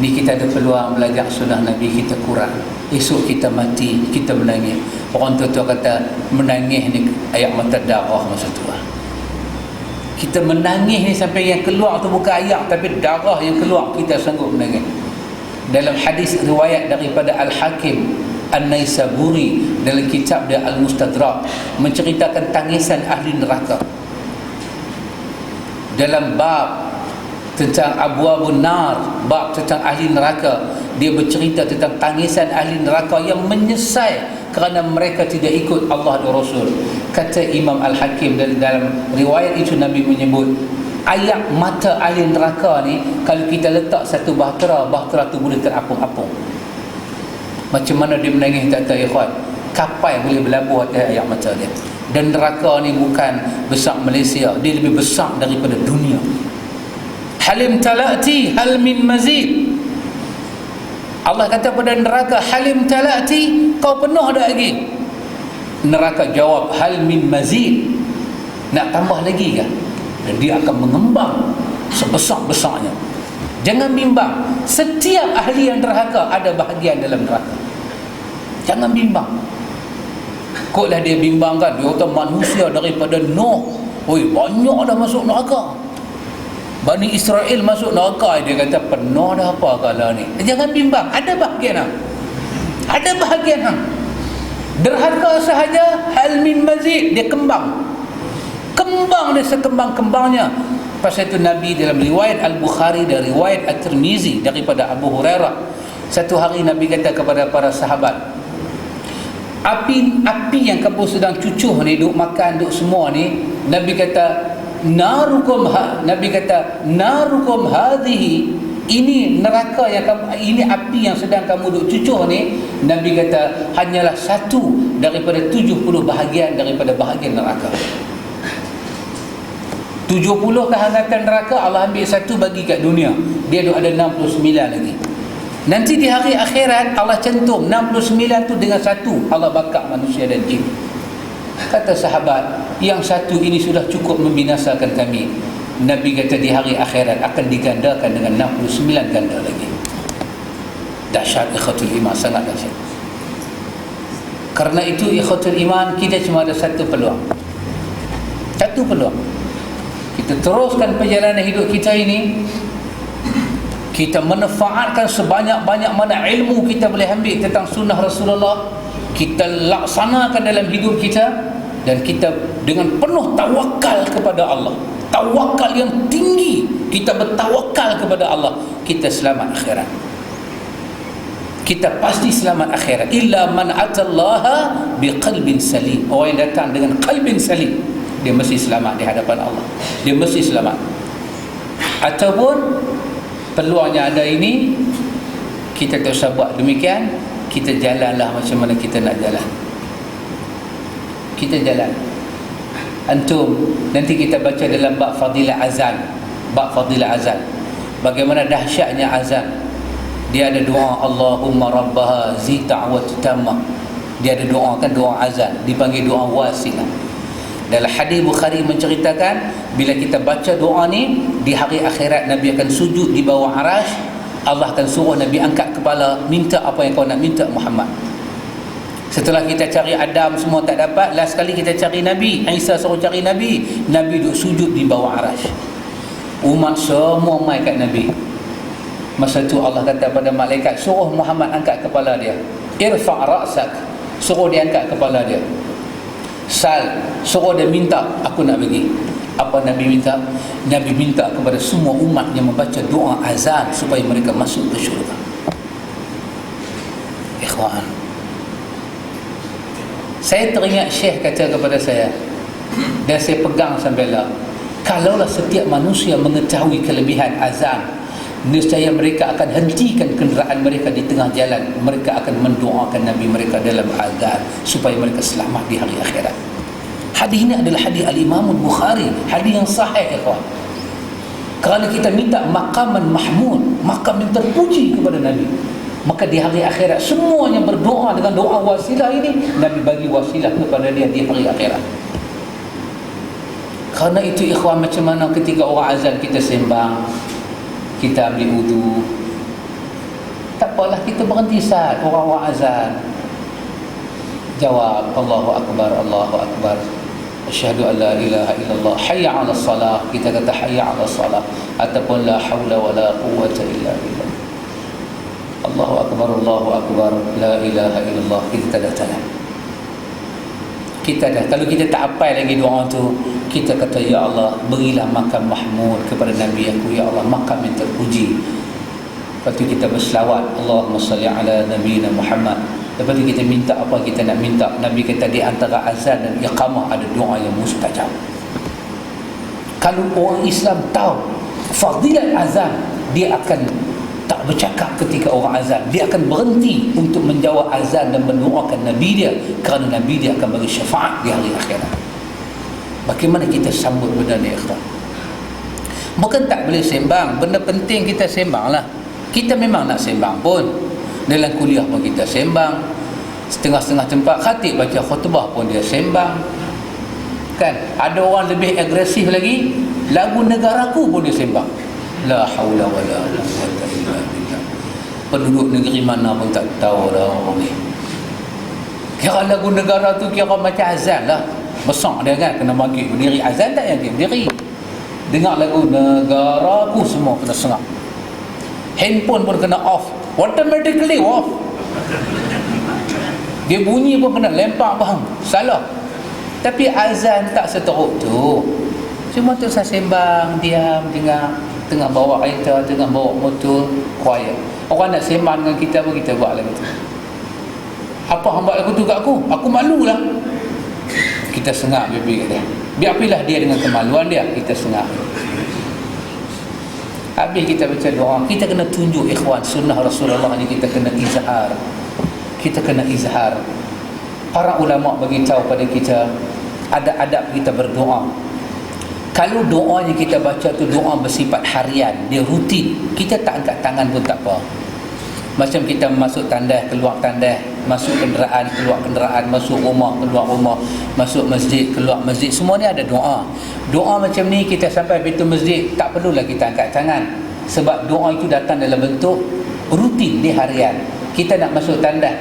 S1: Ni kita ada peluang belajar sunnah Nabi, kita kurang. Esok kita mati, kita menangis. Orang tua-tua kata menangis ni air mata darah masa tua. Kita menangis ni sampai yang keluar tu bukan air, tapi darah yang keluar, kita sanggup menangis. Dalam hadis riwayat daripada Al-Hakim An-Naisaburi dalam kitab dia Al-Mustadrak, menceritakan tangisan ahli neraka. Dalam bab tentang Abwabun Nar, bab tentang ahli neraka, dia bercerita tentang tangisan ahli neraka yang menyesal kerana mereka tidak ikut Allah dan Rasul. Kata Imam Al-Hakim dalam riwayat itu, Nabi menyebut air mata ahli neraka ni, kalau kita letak satu bahtera tu boleh terapung-apung. Macam mana dia menangis tak tahu, ikhwan. Kapal boleh berlabuh atas air mata dia. Dan neraka ni bukan besar Malaysia, dia lebih besar daripada dunia. Halim talati hal min mazid. Allah kata pada neraka, halim talati, kau penuh dah lagi? Neraka jawab, hal min mazid, nak tambah lagi kan? Dan dia akan mengembang sebesar-besarnya. Jangan bimbang, setiap ahli yang neraka ada bahagian dalam neraka. Jangan bimbang. Koklah dia bimbang kan, dia kata manusia daripada Nuh, oi, banyak dah masuk neraka. Bani Israel masuk neraka, dia kata penuh dah apa kala ni. Jangan bimbang, ada bahagian hang. Ada bahagian hang. Derhaka sahaja, hal min mazid, dia kembang. Kembang dia sekembang-kembangnya. Pasal itu Nabi dalam riwayat Al-Bukhari dan riwayat At-Tirmizi daripada Abu Hurairah, satu hari Nabi kata kepada para sahabat, api yang kamu sedang cucuh ni, duk makan, duk semua ni, Nabi kata narukum hadhihi, ini neraka yang kamu, ini api yang sedang kamu duk cucuh ni, Nabi kata hanyalah satu daripada 70 bahagian daripada bahagian neraka. 70 kehangatan neraka Allah ambil satu bagi kat dunia, dia ada 69 lagi. Nanti di hari akhirat Allah cantum 69 tu dengan satu, Allah bakar manusia dan jin. Kata sahabat, yang satu ini sudah cukup membinasakan kami. Nabi kata di hari akhirat akan digandakan dengan 69 ganda lagi. Dahsyat, ikhwatul iman, sangat dahsyat. Karena itu ikhwatul iman, kita cuma ada satu peluang. Satu peluang. Kita teruskan perjalanan hidup kita ini, kita manfaatkan sebanyak-banyak mana ilmu kita boleh ambil tentang sunnah Rasulullah. kita laksanakan dalam hidup kita, dan kita dengan penuh tawakal kepada Allah, tawakal yang tinggi, kita bertawakal kepada Allah, kita selamat akhirat. Kita pasti selamat akhirat. Illa man atallaha biqalbin salim. Orang yang datang dengan qalbin salim, dia mesti selamat di hadapan Allah, dia mesti selamat. Ataupun peluangnya ada ini, kita tak usah buat demikian, kita jalanlah macam mana kita nak jalan. Kita jalan. Antum nanti kita baca dalam bab fadilah azan, bab fadilah azan, bagaimana dahsyatnya azan. Dia ada doa Allahumma rabbaha zi ta'wat tamah. Dia ada doa, kan doa azan, dipanggil doa wasilah. Dalam hadis Bukhari menceritakan, bila kita baca doa ni di hari akhirat, Nabi akan sujud di bawah arasy. Allah akan suruh Nabi angkat kepala, minta apa yang kau nak minta Muhammad. Setelah kita cari Adam semua tak dapat, last sekali kita cari Nabi, Isa suruh cari Nabi, Nabi duduk sujud di bawah arasy. Umat semua mai kat Nabi. Masa tu Allah kata pada malaikat, suruh Muhammad angkat kepala dia. Irfa' ra'sak, suruh dia angkat kepala dia. Sal, suruh dia minta, aku nak bagi. Apa Nabi minta? Nabi minta kepada semua umat yang membaca doa azan supaya mereka masuk ke syurga. Ikhwan, saya teringat Syekh kata kepada saya, dan saya pegang sampai lah, kalaulah setiap manusia mengetahui kelebihan azan, nescaya mereka akan hentikan kenderaan mereka di tengah jalan. Mereka akan mendoakan Nabi mereka dalam azan supaya mereka selamat di hari akhirat. Hadis ini adalah hadis Al-Imam Al-Bukhari, hadis yang sahih, ikhwan. Kerana kita minta maqaman mahmud, makam yang terpuji kepada Nabi, maka di hari akhirat semuanya berdoa dengan doa wasilah ini, Nabi bagi wasilah kepada dia di hari akhirat. Kerana itu ikhwan, macam mana ketika orang azan kita sembang, kita ambil wudu, tak apalah kita berhenti saat orang-orang azan, jawab Allahu Akbar, Allahu Akbar, asyhadu an la ilaha illallah, hayya 'alas salah, kita kata hayya 'alas salah, ataupun la haula wala quwwata illa billah, Allahu Akbar, Allahu Akbar, la ilaha illallah, kita dah jalan. Kita dah, kalau kita tak hafal lagi doa tu, kita kata ya Allah, berilah makam mahmud kepada Nabi aku, ya Allah, makam yang terpuji. Lepas tu kita berselawat, Allahumma salli ala nabiyina Muhammad. Lepas tu kita minta apa kita nak minta. Nabi kata di antara azan dan iqamah ada doa yang mustajab. Kalau orang Islam tahu fadilat azan, dia akan tak bercakap ketika orang azan, dia akan berhenti untuk menjawab azan dan mendoakan Nabi dia, kerana Nabi dia akan bagi syafaat di hari akhirat. Bagaimana kita sambut benda ni, ikhwan? Bukan tak boleh sembang, benda penting kita sembang lah. Kita memang nak sembang pun, dalam kuliah pun kita sembang, setengah-setengah tempat khatib baca khutbah pun dia sembang, kan? Ada orang lebih agresif lagi, lagu negaraku pun dia sembang. La haula wala quwwata illa billah. Penduduk negeri mana pun tak tahu dah orang ni. Kira lagu negara tu kira macam azan lah. Besar dia kan, kena maghrib berdiri. Azan tak yang dia berdiri. Dengar lagu negaraku semua kena sengak. Handphone pun kena off, automatically off. Dia bunyi pun kena lempar bang. Salah. Tapi azan tak seteruk tu. Cuma tu saya sembang, diam, dengar. Tengah bawa kereta, tengah bawa motor, quiet. Orang nak sembang dengan kita pun kita buat lagu tu. Apa hang buat lagu tu kat aku? Aku malu lah. Kita sengak bibi kat dia. Biarlah dia dengan kemaluan dia, kita sengak. Habis kita baca doa, kita kena tunjuk, ikhwan, sunnah Rasulullah ni kita kena izhar. Kita kena izhar. Para ulama bagi tahu pada kita ada adab kita berdoa. Kalau doa yang kita baca tu doa bersifat harian, dia rutin, kita tak angkat tangan pun tak apa. Macam kita masuk tandas, keluar tandas, masuk kenderaan, keluar kenderaan, masuk rumah, keluar rumah, masuk masjid, keluar masjid, semua ni ada doa. Doa macam ni kita sampai pintu masjid, tak perlulah kita angkat tangan. Sebab doa itu datang dalam bentuk rutin di harian. Kita nak masuk tandas,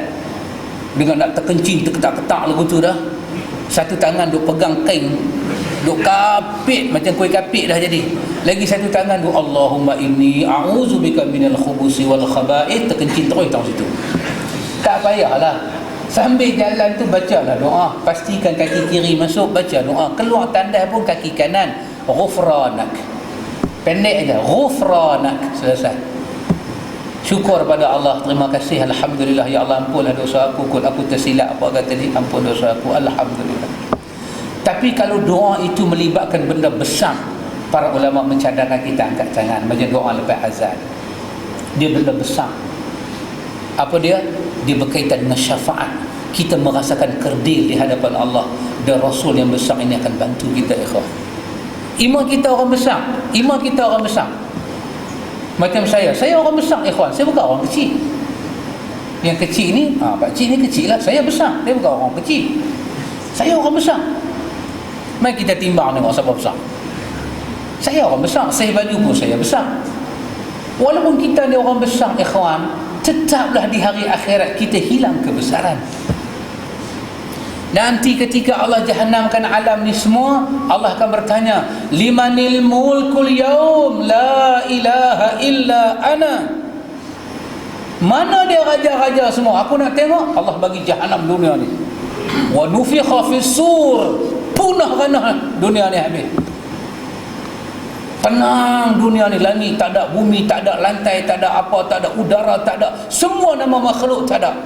S1: dengan nak terkencing, terketak-ketak lagu tu dah. Satu tangan duk pegang kain, duk kapit macam kuih kapit dah jadi. Lagi satu tangan duk Allahumma inni a'udzubika minal khubusi wal khaba'ith, terkencing terus tahu situ. Tak payahlah. Sambil jalan tu bacalah doa. Pastikan kaki kiri masuk, baca doa. Keluar tandas pun kaki kanan, ghufranak. Pendek aja, ghufranak, selesai. Syukur pada Allah, terima kasih, alhamdulillah, ya Allah ampunlah dosa aku, kot aku tersilap apa kata ni, ampun dosa aku, alhamdulillah. Tapi kalau doa itu melibatkan benda besar, para ulama mencadangkan kita angkat tangan macam doa lepas azan. Dia benda besar. Apa dia? Dia berkaitan dengan syafaat. Kita merasakan kerdil di hadapan Allah, dan Rasul yang besar ini akan bantu kita, ikhwan. Iman kita orang besar, iman kita orang besar. Macam saya orang besar, ikhwan. Saya bukan orang kecil. Yang kecil ni, pakcik ni kecil lah. Saya besar, dia bukan orang kecil. Saya orang besar. Mari kita timbang tengok siapa besar. Saya orang besar, saya baju pun saya besar. Walaupun kita ni orang besar, ikhwan, tetaplah di hari akhirat kita hilang kebesaran. Nanti ketika Allah jahannamkan alam ni semua, Allah akan bertanya, limanil mulkul yaum la ilaha illa ana. Mana dia raja-raja semua? Aku nak tengok. Allah bagi jahannam dunia ni. Wa nufikha fis sur. Punah ranah dunia ni habis. Tenang dunia ni, langit tak ada, bumi tak ada, lantai tak ada, apa tak ada, udara tak ada, semua nama makhluk tak ada.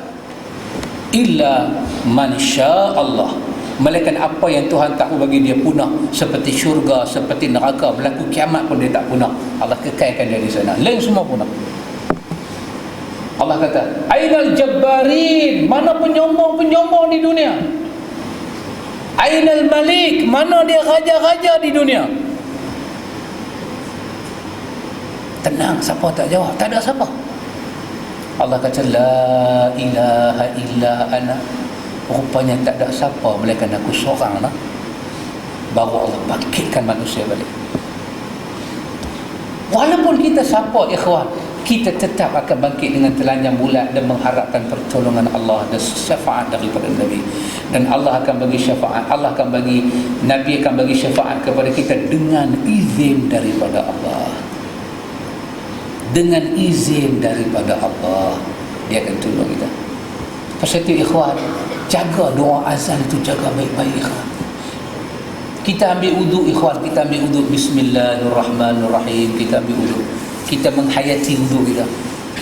S1: Illa man syaa Allah. Melainkan apa yang Tuhan tahu bagi dia punah, seperti syurga, seperti neraka, berlaku kiamat pun dia tak punah. Allah kekalkan dia di sana. Lain semua punah. Allah kata, ainal jabbarin, mana penyombong-penyombong di dunia? Ainal malik, mana dia raja-raja di dunia? Tenang, siapa tak jawab? Tak ada siapa. Allah kata, la ilaha illa ana. Rupanya tak ada siapa melainkan aku seorang lah. Baru Allah bangkitkan manusia balik. Walaupun kita siapa, ikhwan, kita tetap akan bangkit dengan telanjang bulat dan mengharapkan pertolongan Allah dan syafaat daripada Nabi. Dan Allah akan bagi syafaat, Allah akan bagi, Nabi akan bagi syafaat kepada kita dengan izin daripada Allah. Dengan izin daripada Allah, dia akan tolong kita. Pasal itu, ikhwan, jaga doa azan itu, jaga baik-baik, ikhwan. Kita ambil wuduk, ikhwan, kita ambil wuduk, bismillahirrahmanirrahim, kita ambil wuduk, kita menghayati wuduk kita,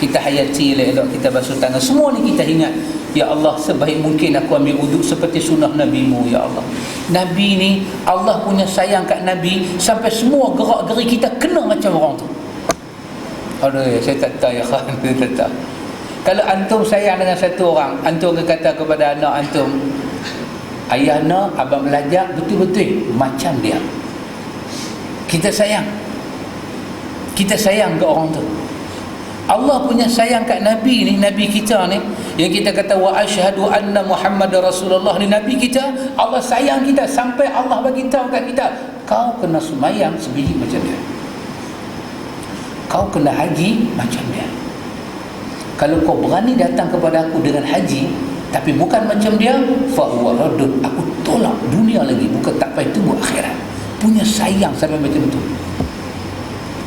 S1: kita hayati elok-elok, kita basuh tangan, semua ni kita ingat, ya Allah, sebaik mungkin aku ambil wuduk seperti sunnah Nabi-Mu, ya Allah. Nabi ni, Allah punya sayang kat Nabi sampai semua gerak-geri kita kena macam orang tu. Aduh, saya tak tahu, ya khan, saya tak tahu. Kalau antum sayang dengan satu orang, antum akan kata kepada anak antum, ayah nak abang belajar betul-betul macam dia. Kita sayang ke orang tu. Allah punya sayang kat Nabi ni, Nabi kita ni, yang kita kata wa asyhadu anna Muhammadar Rasulullah ni, Nabi kita, Allah sayang kita sampai Allah bagi tahu kat kita, kau kena semayang sebiji macam dia, kau kena haji macam dia. Kalau kau berani datang kepada aku dengan haji tapi bukan macam dia, fa huwa raddun, aku tolak dunia lagi, bukan, tak payah tunggu akhirat. Punya sayang sampai macam tu.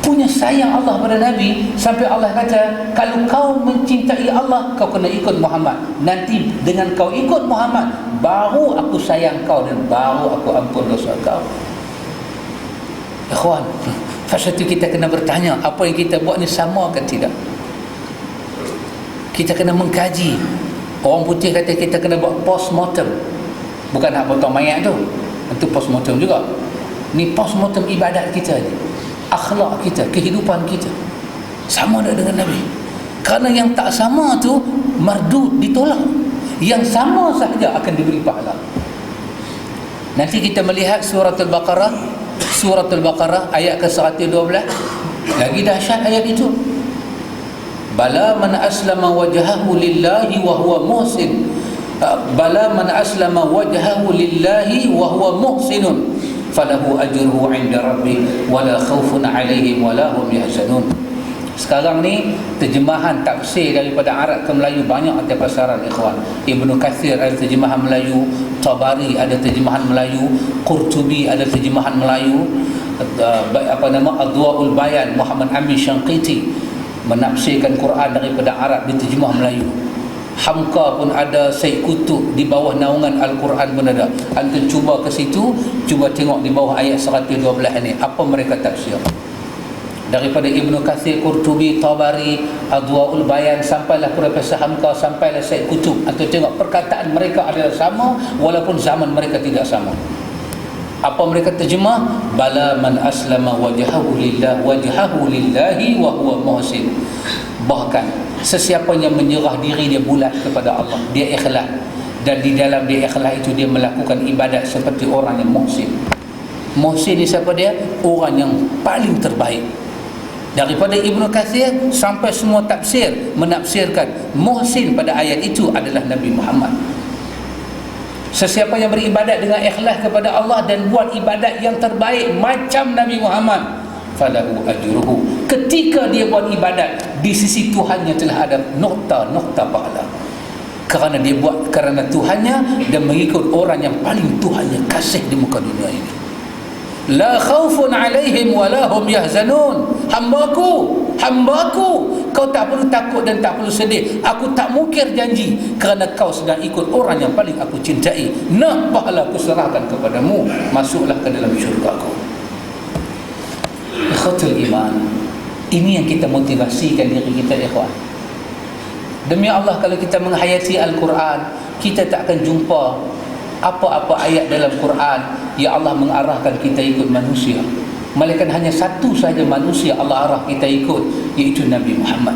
S1: Punya sayang Allah pada Nabi sampai Allah kata, kalau kau mencintai Allah, kau kena ikut Muhammad. Nanti dengan kau ikut Muhammad, baru aku sayang kau dan baru aku ampun dosa kau. Ikhwan, pasal itu kita kena bertanya, apa yang kita buat ni sama ke tidak? Kita kena mengkaji. Orang putih kata kita kena buat post-mortem. Bukan nak potong mayat tu, itu post-mortem juga. Ni post-mortem ibadat kita ni, akhlak kita, kehidupan kita sama tak dengan Nabi? Kerana yang tak sama tu mardud, ditolak. Yang sama sahaja akan diberi pahala. Nanti kita melihat surah Al-Baqarah ayat ke-112. Lagi dahsyat ayat itu. Bala man aslama wajhahu lillahi wa huwa muhsin. Bala man aslama wajhahu lillahi wa huwa muhsinun falahu ajruhu 'inda rabbih wala khaufun 'alaihim wala hum yahzanun. Sekarang ni terjemahan tafsir daripada Arab ke Melayu banyak ada pasaran, ikhwan. Ibnu Katsir ada terjemahan Melayu, Tabari ada terjemahan Melayu, Qurtubi ada terjemahan Melayu, Adwaul Bayan Muhammad Amin Syanqiti menafsirkan Quran daripada Arab diterjemah Melayu. Hamka pun ada, Syed Qutb di bawah naungan Al-Quran pun ada. Antum cuba ke situ, cuba tengok di bawah ayat 112 ni apa mereka tafsir. Daripada Ibnu Katsir, Qurtubi, Tabari, Adwaul Bayan, sampailah Profesor Hamka, sampailah Syed Qutb. Antum tengok perkataan mereka adalah sama walaupun zaman mereka tidak sama. Apa mereka terjemah? Bala man aslama wajhahu lillahi wa huwa muhsin. Bahkan sesiapa yang menyerah diri dia bulat kepada Allah, dia ikhlas, dan di dalam dia ikhlas itu dia melakukan ibadat seperti orang yang muhsin. Muhsin ni siapa dia? Orang yang paling terbaik. Daripada Ibnu Katsir sampai semua tafsir menafsirkan muhsin pada ayat itu adalah Nabi Muhammad. Sesiapa yang beribadat dengan ikhlas kepada Allah dan buat ibadat yang terbaik macam Nabi Muhammad, falahu ajruhu. Ketika dia buat ibadat, di sisi Tuhannya telah ada nokta pahala. Kerana dia buat kerana Tuhannya dan mengikut orang yang paling Tuhannya kasih di muka dunia ini. La khaufun alaihim wa la hum yahzanun. Hambaku, kau tak perlu takut dan tak perlu sedih. Aku tak mungkir janji kerana kau sedang ikut orang yang paling aku cintai. Nah, pahala aku serahkan kepadamu. Masuklah ke dalam syurgaku. Ikhwatul iman, ini yang kita motivasikan diri kita, ikhwan. Demi Allah, kalau kita menghayati Al-Quran, kita tak akan jumpa apa-apa ayat dalam Quran ya Allah mengarahkan kita ikut manusia. Melainkan hanya satu saja manusia Allah arah kita ikut, iaitu Nabi Muhammad.